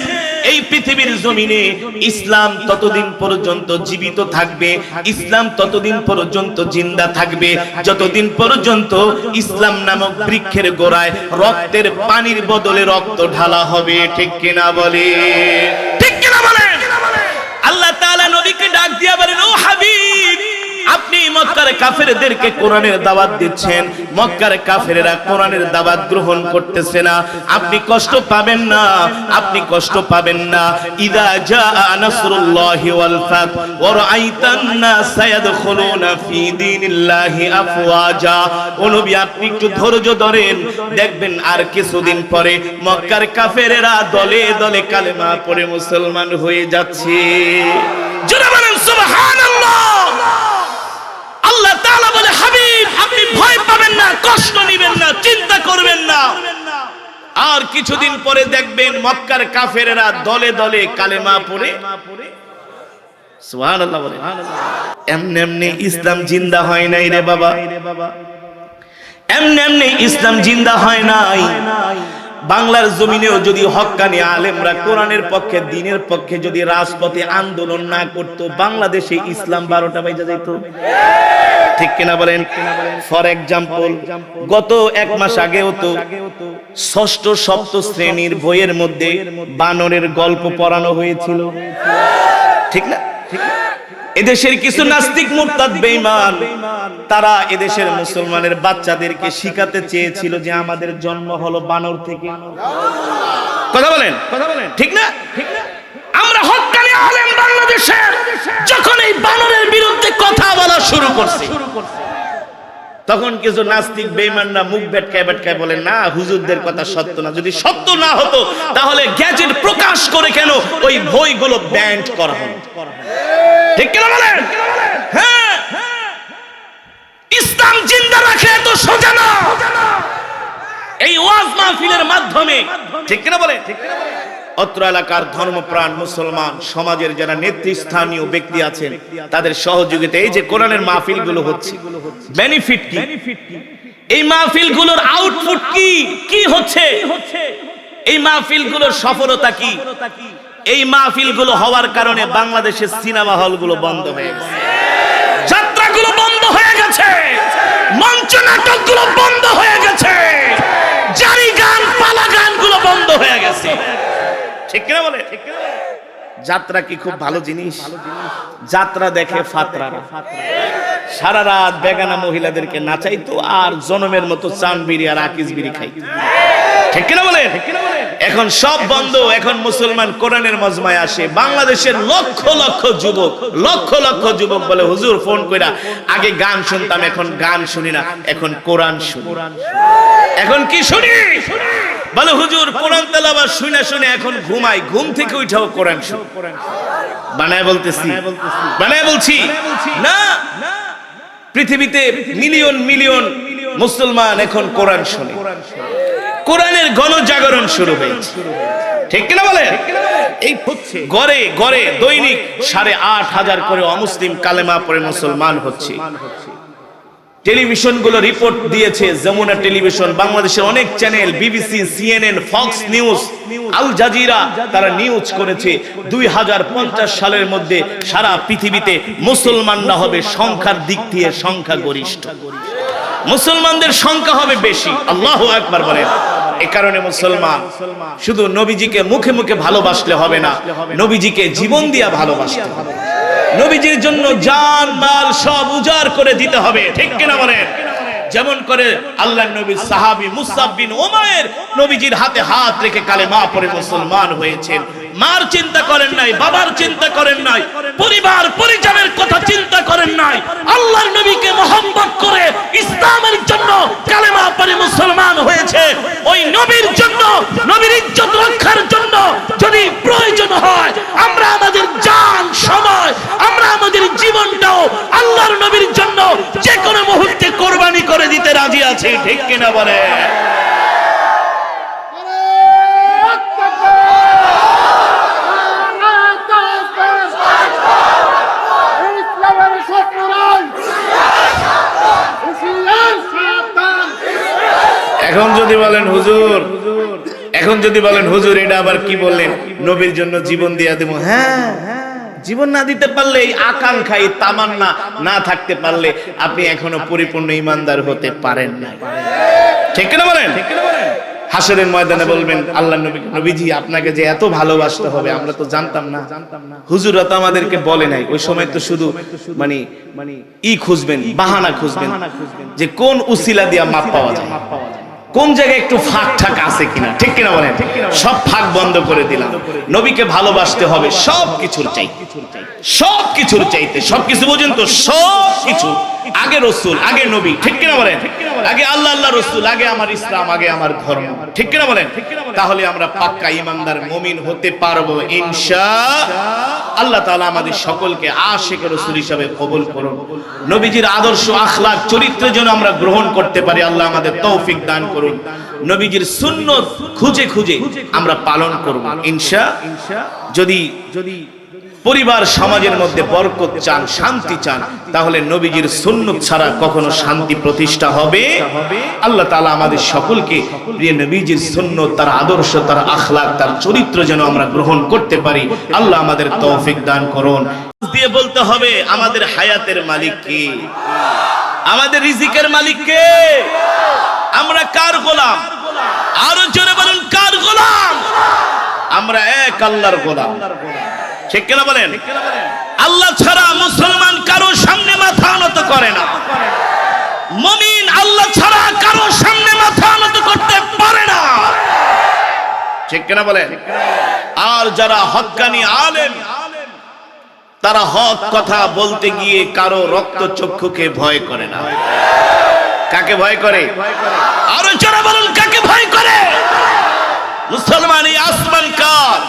এই পৃথিবীর জমিনে ইসলাম ততদিন পর্যন্ত জীবিত থাকবে, ইসলাম ততদিন পর্যন্ত জিন্দা থাকবে যতদিন পর্যন্ত ইসলাম নামক বৃক্ষের গোড়ায় রক্তের পানির বদলে রক্ত ঢালা হবে, ঠিক কিনা বলে? ঠিক কিনা বলে? আল্লাহ তাআলা নবীকে ডাক দিয়া বলেন, ও হাবিব, আপনি মক্কার কাফেরদেরকে কোরআনের দাওয়াত দিচ্ছেন, মক্কার কাফেররা কোরআনের দাওয়াত গ্রহণ করতেছে না, আপনি কষ্ট পাবেন না, আপনি কষ্ট পাবেন না। ইদা জাআ নাসরুল্লাহি ওয়াল ফাত ওয়া রাআইতান নাস ইয়াদখুলুনা ফি দীনিল্লাহি আফওয়াজা। ও নবী, আপনি একটু ধৈর্য ধরেন, দেখবেন আর কিছুদিন পরে মক্কার কাফেররা দলে দলে কালেমা পড়ে মুসলমান হয়ে যাচ্ছে। জোরে বলেন সুবহানাল্লাহ। আল্লাহ তাআলা বলে, হাবিব, আপনি ভয় পাবেন না, কষ্ট নেবেন না, চিন্তা করবেন না, আর কিছুদিন পরে দেখবেন মক্কার কাফেরেরা দলে দলে কালেমা পড়ে। সুবহানাল্লাহ বলে। এমনি এমনি ইসলাম জিন্দা হয় নাই রে বাবা, এমনি এমনি ইসলাম জিন্দা হয় নাই। বাংলার জমিনেও যদি হক্কানি আলেমরা কোরআনের পক্ষে, দ্বীনের পক্ষে যদি রাজপথে আন্দোলন না করত, বাংলাদেশে ইসলাম 12টা বাজে যেত, ঠিক কিনা বলেন? ফর এক্সাম্পল, গত 1 মাস আগেও তো 6ষ্ঠ 7ম শ্রেণীর বইয়ের মধ্যে বানরের গল্প পড়ানো হয়েছিল, ঠিক না? এদেশের কিছু নাস্তিক মুরতাদ বেঈমান তারা এদেশের মুসলমানের বাচ্চাদেরকে শিখাতে চেয়েছিল যে আমাদের জন্ম হলো বানর থেকে। কথা বলেন, ঠিক না? আমরা হক্কানি আলেম বাংলাদেশের যখন এই বানরের বিরুদ্ধে কথা বলা শুরু করছি, তখন কিছু নাস্তিক বেঈমানরা মুখ ভেটকায় ভেটকায় বলেন, না হুজুরদের কথা সত্য না, যদি সত্য না হতো তাহলে গ্যাজেট প্রকাশ করে কেন ওই বইগুলো ব্যান করা হলো? ঠিক কিনা বলেন? হ্যাঁ, ইসলাম জিন্দা রাখে এত সোজা না এই ওয়াজ মাহফিলের মাধ্যমে। ঠিক কিনা বলেন? অত্র এলাকার ধর্মপ্রাণ মুসলমান সমাজের যারা নেতৃস্থানীয় ব্যক্তি আছেন তাদের সহযোগিতা এই যে কোরআনের মাহফিলগুলো হচ্ছে, বেনিফিট কি? এই মাহফিলগুলোর আউটপুট কি? কি হচ্ছে এই মাহফিলগুলোর সফলতা কি? এই মাহফিলগুলো হওয়ার কারণে বাংলাদেশের সিনেমা হলগুলো বন্ধ হয়ে গেছে, যাত্রাগুলো বন্ধ হয়ে গেছে, মঞ্চ নাটকগুলো বন্ধ হয়ে গেছে, জারি গান পালা গানগুলো বন্ধ হয়ে গেছে। ঠিক কিনা বলে? যাত্রা কি খুব ভালো জিনিস? যাত্রা দেখে ফাতরারা সারা রাত বেগানা মহিলাদেরকে নাচাইতো আর জনমের মতো চান বিড়ি আর আকিস বিড়ি খাইতো। ঠিক কিনা বলে? এখন সব বন্ধ। এখন মুসলমান কোরআনের মজমায় আসে। বাংলাদেশের লক্ষ লক্ষ যুবক বলে, হুজুর ফোন কইরা আগে গান শুনতাম, এখন গান শুনি না, এখন কোরআন শুনি। এখন কি শুনি? বলে হুজুর কোরআন তেলাওয়াত শুনে শুনে এখন ঘুমাই, ঘুম থেকে উঠাও কোরআন শুনি। বানায় বলতেছি, বানায় বলছি না। পৃথিবীতে মিলিয়ন মিলিয়ন মুসলমান এখন কোরআন শুনে, কোরআনের গণজাগরণ শুরু হয়েছে। ঠিক কিনা বলে? এই গড়ে গড়ে দৈনিক 8,500 করে অমুসলিম কালেমা পড়ে মুসলমান হচ্ছে। টেলিভিশনগুলো রিপোর্ট দিয়েছে, যমুনা টেলিভিশন, বাংলাদেশের অনেক channel, BBC, CNN, Fox News, Al Jazeera, তারা নিউজ করেছে 2050 সালের মধ্যে সারা পৃথিবীতে মুসলমানরা হবে সংখ্যার দিক দিয়ে সংখ্যা গরিষ্ঠ, মুসলমানদের সংখ্যা হবে বেশি। আল্লাহু আকবার বলেন। এ কারণে মুসলমান শুধু নবীজিকে মুখে মুখে ভালোবাসলে হবে না, নবীজিকে জীবন দিয়ে ভালোবাসতে হবে, নবীজির জন্য জান মাল সব উজাড় করে দিতে হবে। ঠিক কিনা বলেন? যেমন করে আল্লাহর নবী সাহাবী মুসআব বিন উমাইর নবীজির হাতে হাত রেখে কালেমা পড়ে মুসলমান হয়েছেন। মার চিন্তা করেন নাই, বাবার চিন্তা করেন নাই, পরিবার পরিজনের কথা চিন্তা করেন নাই, আল্লাহর নবীকে মহব্বত করে ইসলামের জন্য কালেমা পড়ে মুসলমান হয়েছে। ওই নবীর জন্য, নবীর ইজ্জত রক্ষার জন্য যদি প্রয়োজন হয় আমরা আমাদের জান, সময়, আমরা আমাদের জীবনটাও আল্লাহর নবীর জন্য যে কোনো মুহূর্তে কোরবানি করে দিতে রাজি আছি। ঠিক কিনা বলে? এখন যদি বলেন হুজুর, এখন যদি বলেন হুজুর এটা আবার কি বললেন, নবীর জন্য জীবন দিয়ে দেবো। হ্যাঁ, জীবন না দিতে পারলে, এই আকাঙ্ক্ষা, এই তামান্না না থাকতে পারলে আপনি এখনো পরিপূর্ণ ইমানদার হতে পারেন না। ঠিক কিনা বলেন? হাসরের ময়দানে বলবেন আল্লাহ নবী, নবীজি আপনাকে যে এত ভালোবাসতে হবে আমরা তো জানতাম না, হুজুররা তো আমাদেরকে বলে নাই। ওই সময় তো শুধু মানে খুঁজবেন, বাহানা খুঁজবেন যে কোন উসিলা দিয়া মাপ পাওয়া যায়, কোন জায়গায় একটু ফাঁক ঠাক আছে কিনা। ঠিক কিনা বলেন? সব ফাঁক বন্ধ করে দিলাম। নবীকে ভালোবাসতে হবে সব কিছুর চাইতে, সব কিছুর চাইতে, সবকিছু পর্যন্ত সবকিছু আগে রাসূল, আগে নবী। ঠিক কিনা বলেন? আগে আল্লাহ, আল্লাহ রাসূল, আগে আমার ইসলাম, আগে আমার ধর্ম। ঠিক কিনা বলেন? তাহলে আমরা পাক্কা ঈমানদার মুমিন হতে পারবো ইনশাআল্লাহ। আল্লাহ তাআলা আমাদের সকলকে আশিক রাসূল হিসেবে কবুল করুন। নবীজির আদর্শ, আখলাক, চরিত্র যেন আমরা গ্রহণ করতে পারি, আল্লাহ আমাদের তৌফিক দান করুন। নবীজির সুন্নাত খুঁজে খুঁজে আমরা পালন করব ইনশাআল্লাহ। যদি পরিবার সমাজের মধ্যে বরকত চান, শান্তি চান, তাহলে নবীজির সুন্নাত ছাড়া কখনো শান্তি প্রতিষ্ঠা হবে? আল্লাহ তাআলা আমাদের সকলকে প্রিয় নবীজির সুন্নাত, তার আদর্শ, তার আখলাক, তার চরিত্র যেন আমরা গ্রহণ করতে পারি, আল্লাহ আমাদের তৌফিক দান করুন। দিয়ে বলতে হবে আমাদের হায়াতের মালিক কে, আমাদের রিজিকের মালিক কে, আমরা কার গোলাম? আরো জোরে বলুন, কার গোলাম? আমরা এক আল্লাহর গোলাম। ঠিক কিনা বলেন? আল্লাহ ছাড়া মুসলমান কারো সামনে মাথা নত করে না, মুমিন আল্লাহ ছাড়া কারো সামনে মাথা নত করতে পারে না। ঠিক কিনা বলেন? আর যারা হক্কানি আলেম, তারা হক কথা বলতে গিয়ে কারো রক্ত চক্ষুকে ভয় করে না। কাকে ভয় করে? আরো জোরে বলুন, কাকে ভয় করে? মুসলমান, এই আসমান কার?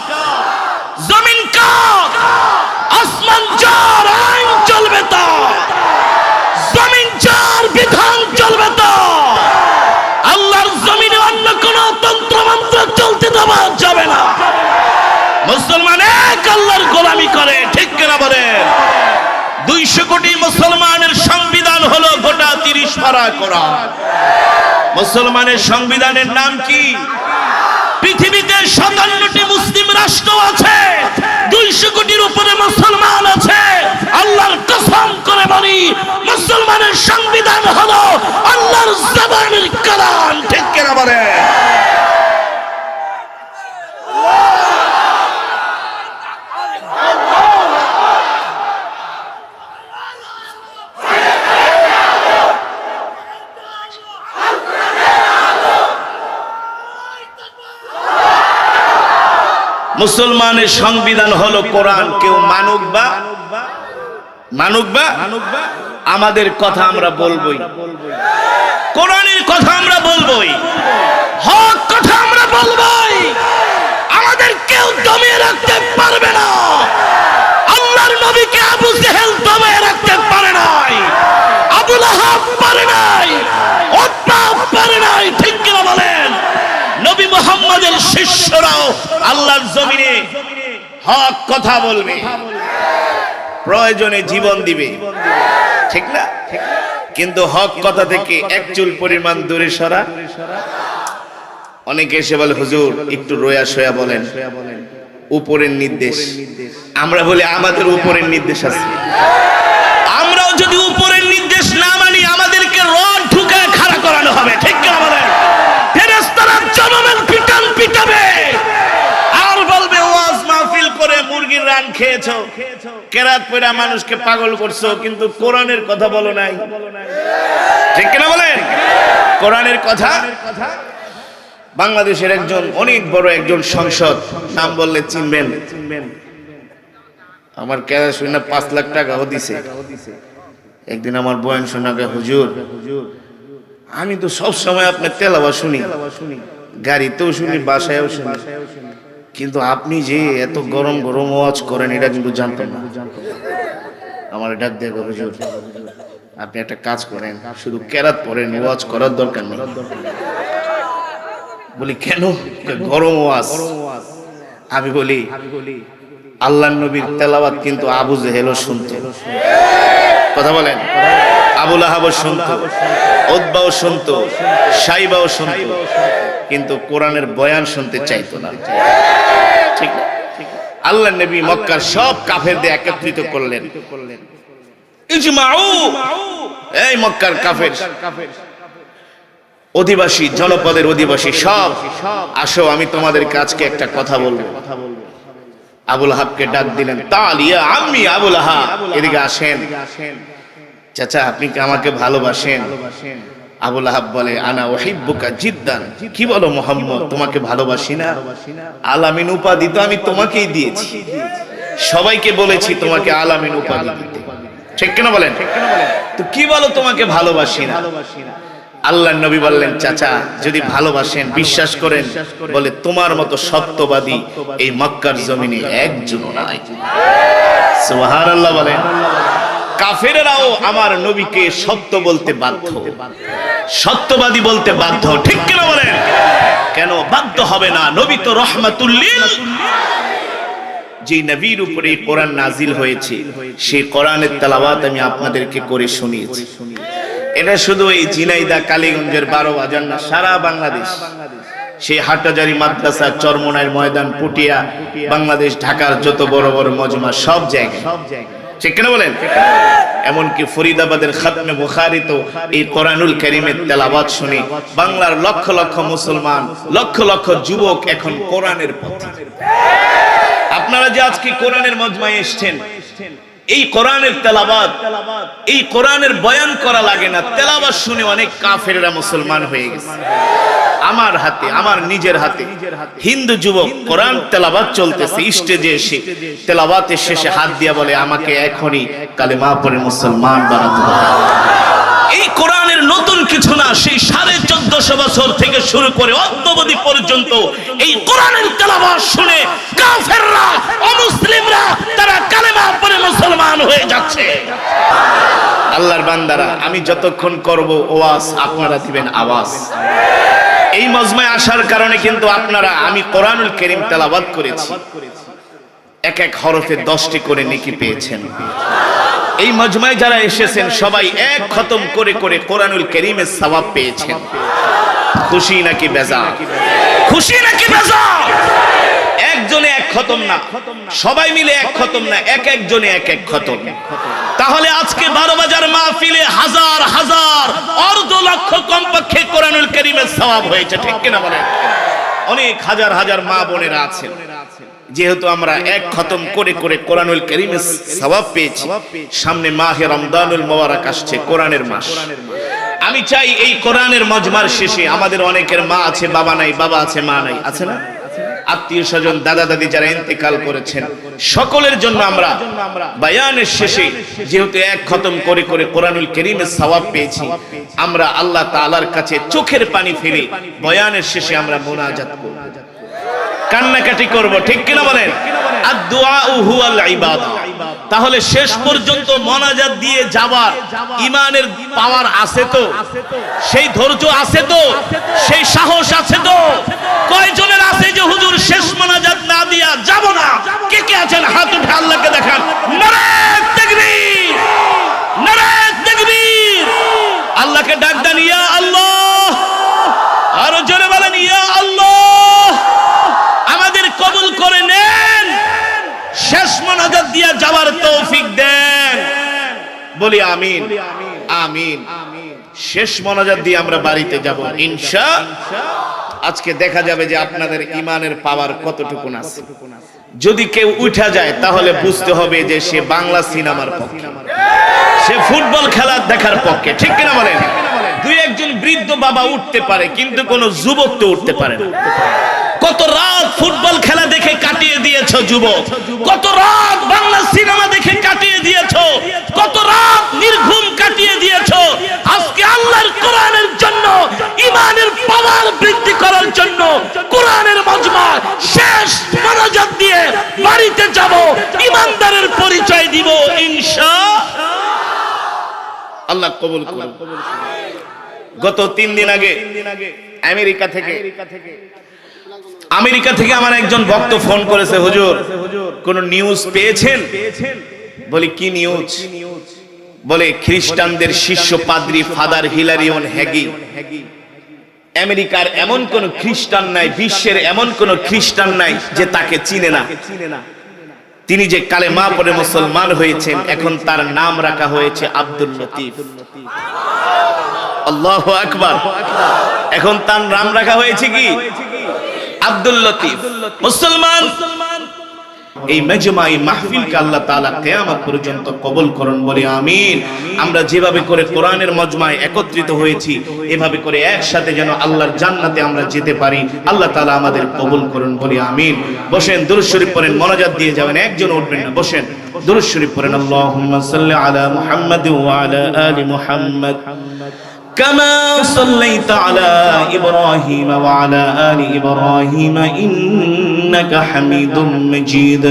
জমিন কার? আসমান যার, আইন চলবে তার। জমিন যার, বিধান চলবে তার। আল্লাহর জমিনে অন্য কোন তন্ত্র মন্ত্র চলতে দেওয়া যাবে না। মুসলমান এক আল্লাহর গোলামি করে, ঠিক কিনা বলেন? 200 কোটি মুসলমানের সংবিধান হলো গোটা 30 পারা কোরআন। মুসলমানের সংবিধানের নাম কি? পৃথিবীতে 57টি মুসলিম রাষ্ট্র আছে, 200 কোটির উপরে মুসলমান আছে। আল্লাহর কসম করে বলি, মুসলমানের সংবিধান হলো আল্লাহর জবানের কালাম, ঠিক কিনা বলেন? মুসলমানের সংবিধান হলো কোরআন। কেউ মানুক বা আমাদের কথা আমরা বলবোই, কোরআনের কথা আমরা বলবোই, হক কথা আমরা বলবোই। আমাদের কেউ দমিয়ে রাখতে পারবে না। আল্লাহর নবীকে আবু জেহেল দমিয়ে রাখতে পারে নাই, আবু লাহাব পারে নাই, উতবা পারে নাই, ঠিক কিনা বলেন? নবী মুহাম্মদের শিষ্যরাও আল্লাহর জমিনে হক কথা বলবে, প্রয়োজনে জীবন দিবে, ঠিক না? কিন্তু হক কথা থেকে এক চুল পরিমাণ দূরে সরা। অনেকে এসে বলে, হুজুর একটু রোয়া সোয়া বলেন, উপরের নির্দেশ। আমরা বলি আমাদের উপরের নির্দেশ আছে। আমরাও যদি উপরের নির্দেশ না মানি, আমাদেরকে রড ঢুকায় খাড়া করানো হবে, ঠিক কিনা বলেন? ফেরেশতারা জনমের পিটান পিটাবে আর বলবে, ওয়াজ মাহফিল করে মুরগির রান খেয়েছো, কেরাত পড়া মানুষকে পাগল করছো, কিন্তু কোরআনের কথা বলো নাই, ঠিক কিনা বলেন? কোরআনের কথা। বাংলাদেশের একজন অনেক বড় একজন সংসদ, নাম বললে চিনবেন, আমার কেরা শুনে 5 লাখ টাকাও দিছে। একদিন আমার বয়ান শোনাকে, হুজুর আমি তো সব সময় আপনার তেলাওয়াত শুনি, গাড়িতেও শুনি, বাসায়ও শুনি, কিন্তু আপনি যে এত গরম গরম ওয়াজ করেন এটা কিন্তু জানতাম না। আমার ডাক দিয়ে, হুজুর আপনি একটা কাজ করেন, শুধু কেরাত পড়েন, ওয়াজ করার দরকার নেই। বলি কেন? গরম ওয়াজ। আমি বলি, আল্লাহর নবীর তেলাওয়াত কিন্তু আবু জেহেলও শুনতো, কথা বলেন, আবু লাহাবও শুনতো, উতবাও শুনতো, সাইবাও শুনতো, কিন্তু কোরআনের বয়ান শুনতে চাইতো না, ঠিক না? আল্লাহর নবী মক্কার সব কাফেরদের একত্রিত করলেন, ইজমাউ, এই মক্কার কাফের অধিবাসী, জনপদের অধিবাসী সব আসো, আমি তোমাদের কাছকে একটা কথা বলবো। আবু লাহাবকে ডাক দিলেন, তালিয়া আম্মি আবু লাহাব, এদিকে আসেন। চাচা আপনি কি আমাকে ভালোবাসেন? আবু লাহাব বলে, আনা উহিব্বুকা জিদ্দান। কি বলো মুহাম্মদ, তোমাকে ভালোবাসি না? আলামিন উপাধি তো আমি তোমাকেই দিয়েছি, সবাইকে বলেছি তোমাকে আলামিন উপাধি দিতে, ঠিক কিনা বলেন? তো কি বলো তোমাকে ভালোবাসি না? আল্লাহর নবী বললেন, চাচা যদি ভালোবাসেন, বিশ্বাস করেন, বলে তোমার মতো সত্যবাদী এই মক্কার জমিনে একজন নাই। সুবহানাল্লাহ বলেন। কাফেররাও আমার নবীকে সত্য বলতে বাধ্য, সত্যবাদী বলতে বাধ্য, ঠিক কিনা বলেন? কেন বাধ্য হবে না? নবী তো রাহমাতুল লিল, যে নবীর উপরে কোরআন নাজিল হয়েছে, সেই কোরআনের তেলাওয়াত আমি আপনাদেরকে করে শুনিয়েছি। এটা শুধু এই ঝিনাইদহ কালীগঞ্জের 12 বাজার না, সারা বাংলাদেশ, সেই হাটহাজারী মাদ্রাসা, চরমনাইয়ের ময়দান, পুটিয়া, বাংলাদেশ, ঢাকার যত বড় বড় মজমা, সব জায়গায়, ঠিক কিনা বলেন? এমনকি ফরিদাবাদের খাতমে বুখারী তো এই কোরআনুল কারীমের তেলাওয়াত শুনে বাংলার লক্ষ লক্ষ মুসলমান, লক্ষ লক্ষ যুবক এখন কোরআনের পথে। আপনারা যে আজকে কোরআনের মজমায় এসেছেন, এই কোরআনের তেলাওয়াত, এই কোরআনের বয়ান করা লাগে না, তেলাওয়াত শুনে অনেক কাফেররা মুসলমান হয়ে গেছে। আমার হাতে, আমার নিজের হাতে হিন্দু যুবক কোরআন তেলাওয়াত চলতেছে, স্টেজে এসে তেলাওয়াতের শেষে হাত দিয়া বলে, আমাকে এখনই কালেমা পড়ে মুসলমান বানাতে হবে। এই কোরআনের নতুন কিছু না, সেই 1450 বছর থেকে শুরু করে অদ্যাবধি পর্যন্ত এই কোরআনের তেলাওয়াত শুনে কাফেররা, অমুসলিমরা তারা কালেমা পড়ে মুসলমান হয়ে যাচ্ছে। আল্লাহর বান্দারা, আমি যতক্ষণ করব ওয়াজ, আপনারা দিবেন আওয়াজ। এই মজমায় আসার কারণে কিন্তু আপনারা, আমি কোরআনুল কারীম তেলাওয়াত করেছি, এক এক হরফে 10টি করে নেকি পেয়েছেন। এই মজমায় যারা এসেছেন সবাই এক খতম করে করে কোরআনুল কারীমের সওয়াব পেয়েছেন। খুশি নাকি বেজার? খুশি নাকি বেজার? একজনে এক খতম না, সবাই মিলে এক খতম না, এক একজনে এক এক খতম। তাহলে আজকে 12 বাজার মাহফিলে হাজার হাজার, অর্ধ লক্ষ কমপক্ষে কোরআনুল কারীমের সওয়াব হয়েছে, ঠিক কিনা বলেন? অনেক হাজার হাজার মা বোনেরা আছেন, যেহেতু আমরা এক খতম করে করে কোরআনুল কারীমের সওয়াব পেয়েছি। সামনে মাহে রমজানুল মুবারক আসছে, কোরআনের মাস। আমি চাই এই কোরআনের মজমার শেষে, আমাদের অনেকের মা আছে বাবা নাই, বাবা আছে মা নাই, আছে না? আত্মীয় স্বজন, দাদা দাদি যারা ইন্তেকাল করেছেন, সকলের জন্য আমরা বায়ানের শেষে, যেহেতু এক খতম করে করে কোরআনুল কারীমের সওয়াব পেয়েছি, আমরা আল্লাহ তাআলার কাছে চোখের পানি ফেলে বয়ানের শেষে আমরা মুনাজাত করব, কান্নাকাটি করব, ঠিক কিনা বলেন? আদ-দুআউ হুয়াল ইবাদা। তাহলে শেষ পর্যন্ত মোনাজাত দিয়ে যাবার ঈমানের পাওয়ার আছে তো? সেই ধৈর্য আছে তো? সেই সাহস আছে তো? কয়জনের আছে যে হুজুর শেষ মোনাজাত না দিয়া যাব না? কে কে আছেন হাত উঠে আল্লাহকে দেখান। নারে তাকবীর, নারে তাকবীর। আল্লাহকে ডাক দেন, ইয়া আল্লাহ। আরো জোরে বলেন, ইয়া আল্লাহ। আমাদের কবুল করে নেন, শেষ মোনাজাত দিয়া যাওয়ার তৌফিক দেন। বলি আমিন, আমিন। শেষ মোনাজাত দিয়ে আমরা বাড়িতে যাব ইনশাআল্লাহ। আজকে দেখা যাবে যে আপনাদের ঈমানের পাওয়ার কতটুকু আছে। যদি কেউ উঠা যায় তাহলে বুঝতে হবে যে সে বাংলা সিনেমার পক্ষে, সে ফুটবল খেলা দেখার পক্ষে, ঠিক কিনা বলেন? দুই একজন বৃদ্ধ বাবা উঠতে পারে, কিন্তু কোন যুবক তো উঠতে পারে না। কত রাত ফুটবল খেলা দেখে কাটিয়ে দিয়েছো যুবক, কত রাত বাংলা সিনেমা দেখে কাটিয়ে দিয়েছো, কত রাত নির্ঘুম কাটিয়ে দিয়েছো। আজকে আল্লাহর কোরআনের জন্য, ঈমানের পাওয়ার বৃদ্ধি করার জন্য কোরআনের মজমা শেষ মোনাজাত দিয়ে বাড়িতে যাব, ঈমানদারের পরিচয় দিব ইনশাআল্লাহ। আল্লাহ কবুল করুন। গত 3 দিন আগে আমেরিকা থেকে আমার একজন ভক্ত ফোন করেছে, হুজুর কোন নিউজ পেয়েছেন? বলি কি নিউজ? বলে খ্রিস্টানদের শীর্ষ পাদ্রী ফাদার হিলারিয়ন হ্যাগি, আমেরিকার এমন কোন খ্রিস্টান নাই, বিশ্বের এমন কোন খ্রিস্টান নাই যে তাকে চিনে না। তিনি যে কালেমা পড়ে মুসলমান হয়েছেন, এখন তার নাম রাখা হয়েছে আব্দুল লতিফ। আল্লাহু আকবার। এখন তার নাম রাখা হয়েছে কি? আব্দুল লতিফ। মুসলমান এই মজমা, এই মাহফিলকে আল্লাহ তাআলা কিয়ামত পর্যন্ত কবুল করুন, বলি আমিন। আমরা যেভাবে করে কোরআনের মজমায় একত্রিত হয়েছি, এভাবে করে একসাথে যেন আল্লাহর জান্নাতে আমরা যেতে পারি। আল্লাহ তাআলা আমাদের কবুল করুন, বলি আমিন। বসেন, দুরূদ শরীফ পড়েন, মোনাজাত দিয়ে যাবেন, একজন উঠবেন না, বসেন, দুরূদ শরীফ পড়েন। আল্লাহুম্মা সাল্লি আলা মুহাম্মাদ ওয়া আলা আলি মুহাম্মাদ كما صليت على إبراهيم وعلى آل إبراهيم إنك حميد مجيد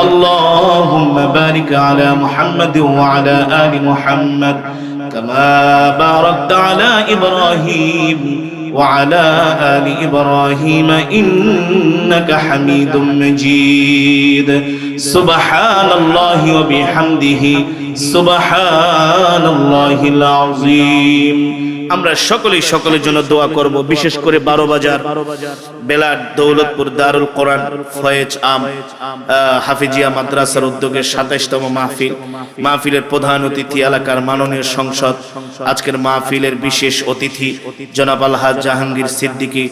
اللهم بارك على محمد وعلى آل محمد كما باركت على إبراهيم وعلى آل إبراهيم إنك حميد مجيد سبحان الله وبحمده سبحان الله العظيم। আমরা সকলের জন্য দোয়া করব, বিশেষ করে 12 বাজার বেলাড দৌলতপুর দারুল কোরআন ফয়েজ আম হাফিজিয়া মাদ্রাসার উদ্যোগে 27তম মাহফিলের প্রধান অতিথি এলাকার মাননীয় সংসদ, আজকের মাহফিলের বিশেষ অতিথি জনাব আলহাজ জাহাঙ্গীর সিদ্দিকী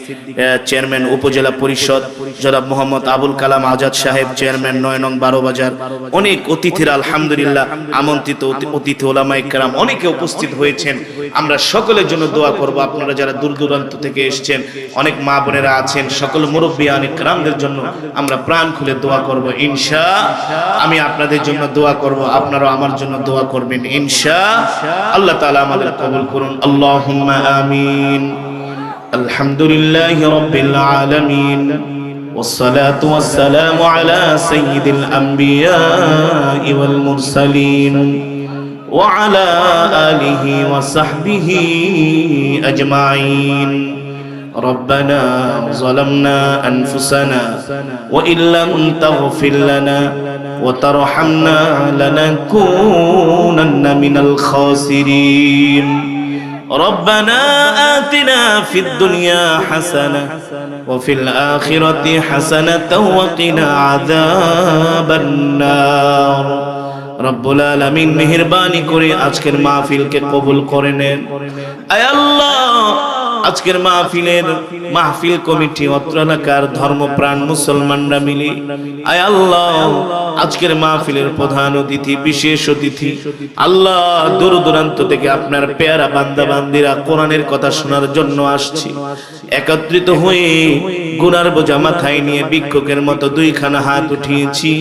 চেয়ারম্যান উপজেলা পরিষদ, জনাব মোহাম্মদ আবুল কালাম আজাদ সাহেব চেয়ারম্যান 9 নং 12 বাজার, অনেক অতিথিরা আলহামদুলিল্লাহ আমন্ত্রিত অতিথি ওলামায়ে কেরাম অনেকে উপস্থিত হয়েছেন। আমরা সকলে সকলের জন্য দোয়া করব। আপনারা যারা দূর দূরান্ত থেকে এসেছেন, অনেক মা বোনেরা আছেন, সকল মুরব্বিয়ান ইকরামদের জন্য আমরা প্রাণ খুলে দোয়া করব ইনশাআল্লাহ। আমি আপনাদের জন্য দোয়া করব, আপনারাও আমার জন্য দোয়া করবেন ইনশাআল্লাহ। আল্লাহ তাআলা আমাদের কবুল করুন, আল্লাহুম্মা আমিন। আলহামদুলিল্লাহি রাব্বিল আলামিন, والصلاة والسلام على سيد الأنبياء والمرسلين وعلى آله وصحبه أجمعين. ربنا ظلمنا أنفسنا وإن لم تغفر لنا وترحمنا لنكونن من الخاسرين. ربنا آتنا في الدنيا حسنة وفي الآخرة حسنة وقنا عذاب النار. রব্বুল আলামিন মেহেরবানি করে আজকের মাহফিলকে কবুল করে নেন। আয় আল্লাহ, আজকের মাহফিল কমিটি, অত্র এলাকার ধর্মপ্রাণ মুসলমানরা মিলে আয় আল্লাহ আজকের মাহফিলের প্রধান অতিথি, বিশেষ অতিথি আল্লাহ, দূর দূরান্ত থেকে আপনার পেয়ারা বান্দা বান্দিরা কোরআনের কথা শোনার জন্য আসছে। একত্রিত হয়ে গুনার বোঝা মাথায় নিয়ে ভিক্ষুকের মতো দুইখানা হাত উঠিয়েছি।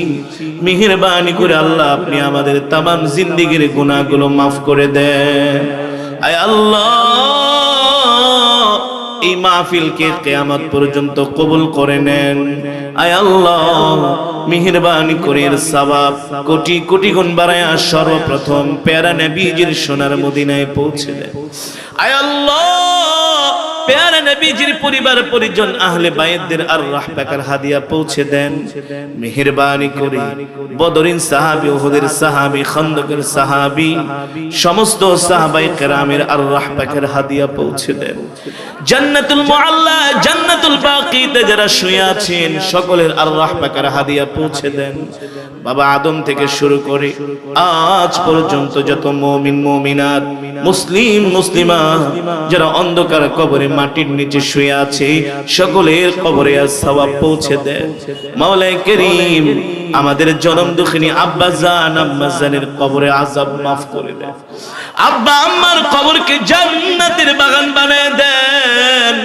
মেহেরবানি করে আল্লাহ আপনি আমাদের তামাম জিন্দেগীর গুনাহগুলো মাফ করে দেন। আয় আল্লাহ, এই মাহফিলকে কিয়ামত পর্যন্ত কবুল করে নেন। আয় আল্লাহ, মেহেরবানি করে এর সওয়াব কোটি কোটি গুণ বাড়ায়া সর্বপ্রথম প্যারা নবীজির সোনার মদিনায় পৌঁছে দেন। আয় আল্লাহ, প্যারা নবীজির পরিবার পরিজন আহলে বাইতদের আর রাহবাকার হাদিয়া পৌঁছে দেন। মেহেরবানি করে বদরিন সাহাবী, উহুদের সাহাবী, খন্দকের সাহাবী, সমস্ত সাহাবায়ে কেরামের আর রাহবাকার হাদিয়া পৌঁছে দেন। জান্নাতুল মুআল্লা, জান্নাতুল বাকিতে যারা শুয়ে আছেন সকলের আর রাহবাকার হাদিয়া পৌঁছে দেন। বাবা আদম থেকে শুরু করে আজ পর্যন্ত যত মুমিন মুমিনাত, মুসলিম মুসলিমা যারা অন্ধকার কবরে মাটির নিচে শুয়ে আছে সকলের কবরে আজ সওয়াব পৌঁছে দেন। মাওলানা করিম আমাদের জনম দুঃখিনী আব্বা জান আম্মা জানের কবরে আযাব মাফ করে দেন। আব্বা আম্মার কবরকে জান্নাতের বাগান বানায় দেন।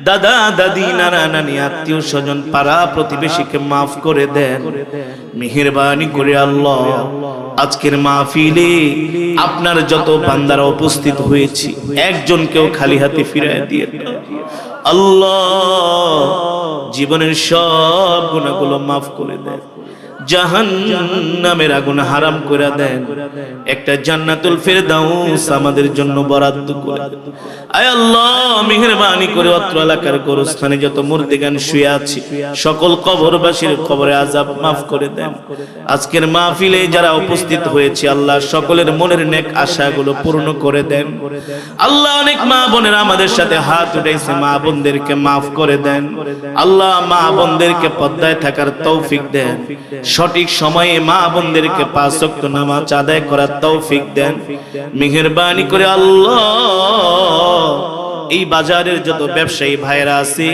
দাদা দাদি, নানা নানি, আত্মীয় স্বজন, পাড়া প্রতিবেশীকে মাফ করে দেন। মেহেরবানি করে আল্লাহ আজকের মাহফিলে আপনার যত বান্দারা উপস্থিত হয়েছে একজনকেও খালি হাতে ফিরায় দিয়ে আল্লাহ জীবনের সব গুনাহগুলো মাফ করে দেন। জাহান্নামের আগুন হারাম করে দেন। একটা জান্নাতুল ফেরদাউস আমাদের জন্য বরাদ্দ করে দেন। আয় আল্লাহ, মেহেরবানি করে অত্র এলাকার গোরস্থানে যত মুর্দিগান শুয়ে আছে সকল কবরবাসীর কবরে আযাব মাফ করে দেন। আজকের মাহফিলে যারা উপস্থিত হয়েছে আল্লাহ সকলের মনের নেক আশাগুলো পূর্ণ করে দেন। আল্লাহ, অনেক মা বোনেরা আমাদের সাথে হাত উঠাইছে, মা বোনদেরকে মাফ করে দেন। আল্লাহ, মা বোনদেরকে পর্দায় থাকার তৌফিক দেন। সঠিক সময়ে মা বোনদেরকে 5 ওয়াক্ত নামাজ আদায় করার তৌফিক দেন। মেহেরবানি করে আল্লাহ এই বাজারের যত ব্যবসায়ী ভাইরা আছে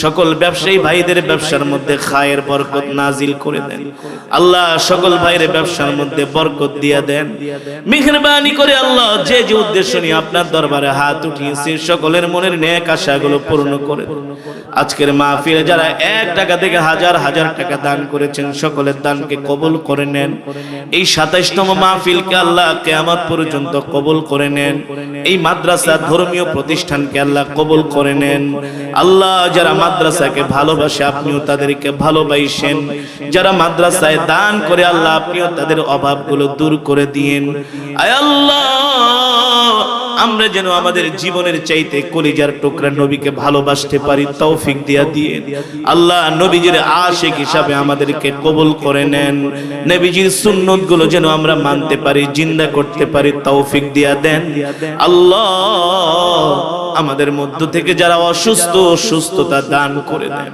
সকল ব্যবসায়ী ভাইদের ব্যবসার মধ্যে খায়ের বরকত নাজিল করে দেন। আল্লাহ সকল ভাইদের ব্যবসার মধ্যে বরকত দিয়ে দেন। মেহেরবানি করে আল্লাহ যে যে উদ্দেশ্য নিয়ে আপনার দরবারে হাত উঠিয়েছে সকলের মনের নেক আশাগুলো পূর্ণ করে দেন। আজকের মাহফিলে যারা 1 টাকা থেকে হাজার হাজার টাকা দান করেছেন সকলের দানকে কবুল করে নেন। এই 27তম মাহফিলকে আল্লাহ কিয়ামত পর্যন্ত কবুল করে নেন। এই মাদ্রাসা ধর্মীয় প্রতিষ্ঠানকে আল্লাহ কবুল করে নেন। আল্লাহ, যারা মাদ্রাসাকে ভালোবাসে আপনিও তাদেরকে ভালোবাসেন। যারা মাদ্রাসায় দান করে আল্লাহ আপনিও তাদের অভাবগুলো দূর করে দিয়েন। আয় আল্লাহ, আমরা যেন আমাদের জীবনের চাইতে কলিজার টুকরা নবীকে ভালোবাসতে পারি তৌফিক দিয়া দিয়ে আল্লাহ নবীজির আশিক হিসাবে আমাদেরকে কবুল করে নেন। নবীজির সুন্নতগুলো যেন আমরা মানতে পারি, জিন্দা করতে পারি তৌফিক দিয়া দেন। আল্লাহ, আমাদের মধ্য থেকে যারা অসুস্থ সুস্থতা দান করে দেন।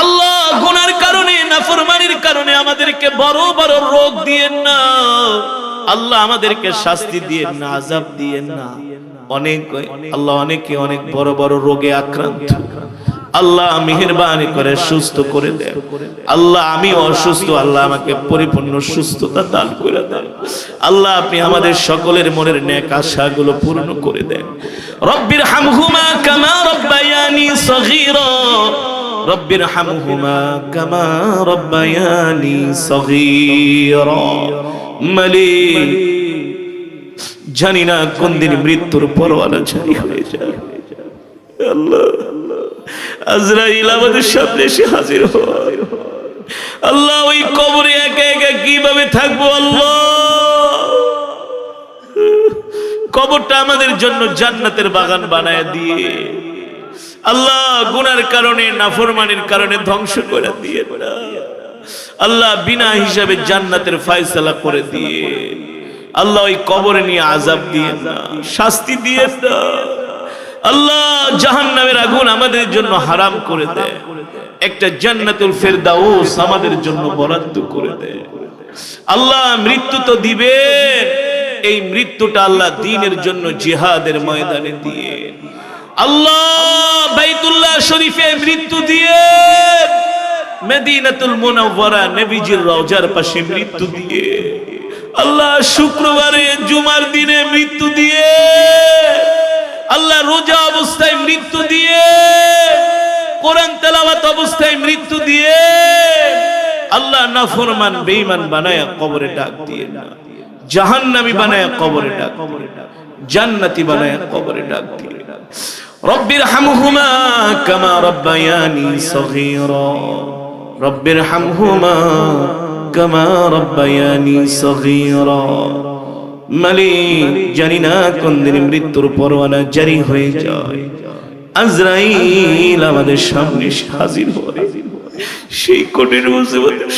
আল্লাহ, গুনার কারণে নাফরমানির কারণে আমাদেরকে বড় বড় রোগ দিয়েন না। আল্লাহ, আমাদেরকে শাস্তি দিয়েন না, আযাব দিয়েন না। অনেকে অনেক বড় বড় রোগে আক্রান্ত, আল্লাহ মেহেরবানি করে সুস্থ করে দেন। আল্লাহ আমি অসুস্থ, আল্লাহ আমাকে পরিপূর্ণ সুস্থতা দান করে দেন। আল্লাহ আপনি আমাদের সকলের মনের নেক আশাগুলো পূর্ণ করে দেন। রব্বির হামহুমা কামা রব্বায়ানি সগীরা, রব্বির হামহুমা কামা রব্বায়ানি সগীরা। মালিক জানি না কোন দিন মৃত্যুর পরওয়ানা জারি হয়ে যায়। আল্লাহ আজরাইল আমাদের সামনে এসে হাজির হয়। আল্লাহ ওই কবরে একা একা কিভাবে থাকবো আল্লাহ? কবরটা আমাদের জন্য জান্নাতের বাগান বানায় দিয়ে আল্লাহ গুনার কারণে নাফরমানির কারণে ধ্বংস করে দিয়ে না আল্লাহ, বিনা হিসাবে জান্নাতের ফয়সালা করে দিয়ে আল্লাহ ওই কবরে নিয়ে আযাব দিয়ে না, শাস্তি দিয়ে না আল্লাহ, জাহান্নামের আগুন আমাদের জন্য হারাম করে দেয়, একটা জান্নাতুল ফেরদাউস আমাদের জন্য বরাদ্দ করে দেয়। আল্লাহ মৃত্যু তো দিবে, এই মৃত্যুটা আল্লাহ দ্বীনের জন্য জিহাদের ময়দানে দিয়ে, আল্লাহ বাইতুল্লাহ শরীফে মৃত্যু দিয়ে, মদিনাতুল মুনাওয়ারা নবীজির রওজার পাশে মৃত্যু দিয়ে, আল্লাহ শুক্রবারে জুমার দিনে মৃত্যু দিয়ে, আল্লাহ রোজা অবস্থায় মৃত্যু দিয়ে, কোরআন তেলাওয়াত অবস্থায় মৃত্যু দিয়ে, আল্লাহ নাফরমান বেঈমান বানায়া কবরে ডাক দিয়ে না, জাহান্নামী বানায়া কবরে ডাক, জান্নাতি বানায়া কবরে ডাক দিয়ে। রব্বির হামহুমা কামা রব্বায়ানি সগীরা, রব্বির হামহুমা কামা রব্বায়ানি সগীরা। মালিক জানি না কোন দিন মৃত্যুর পরওয়ানা জারি হয়ে যায়, আজরাইল আমাদের সামনে হাজির হয়, সেই কঠিন মুসিবতের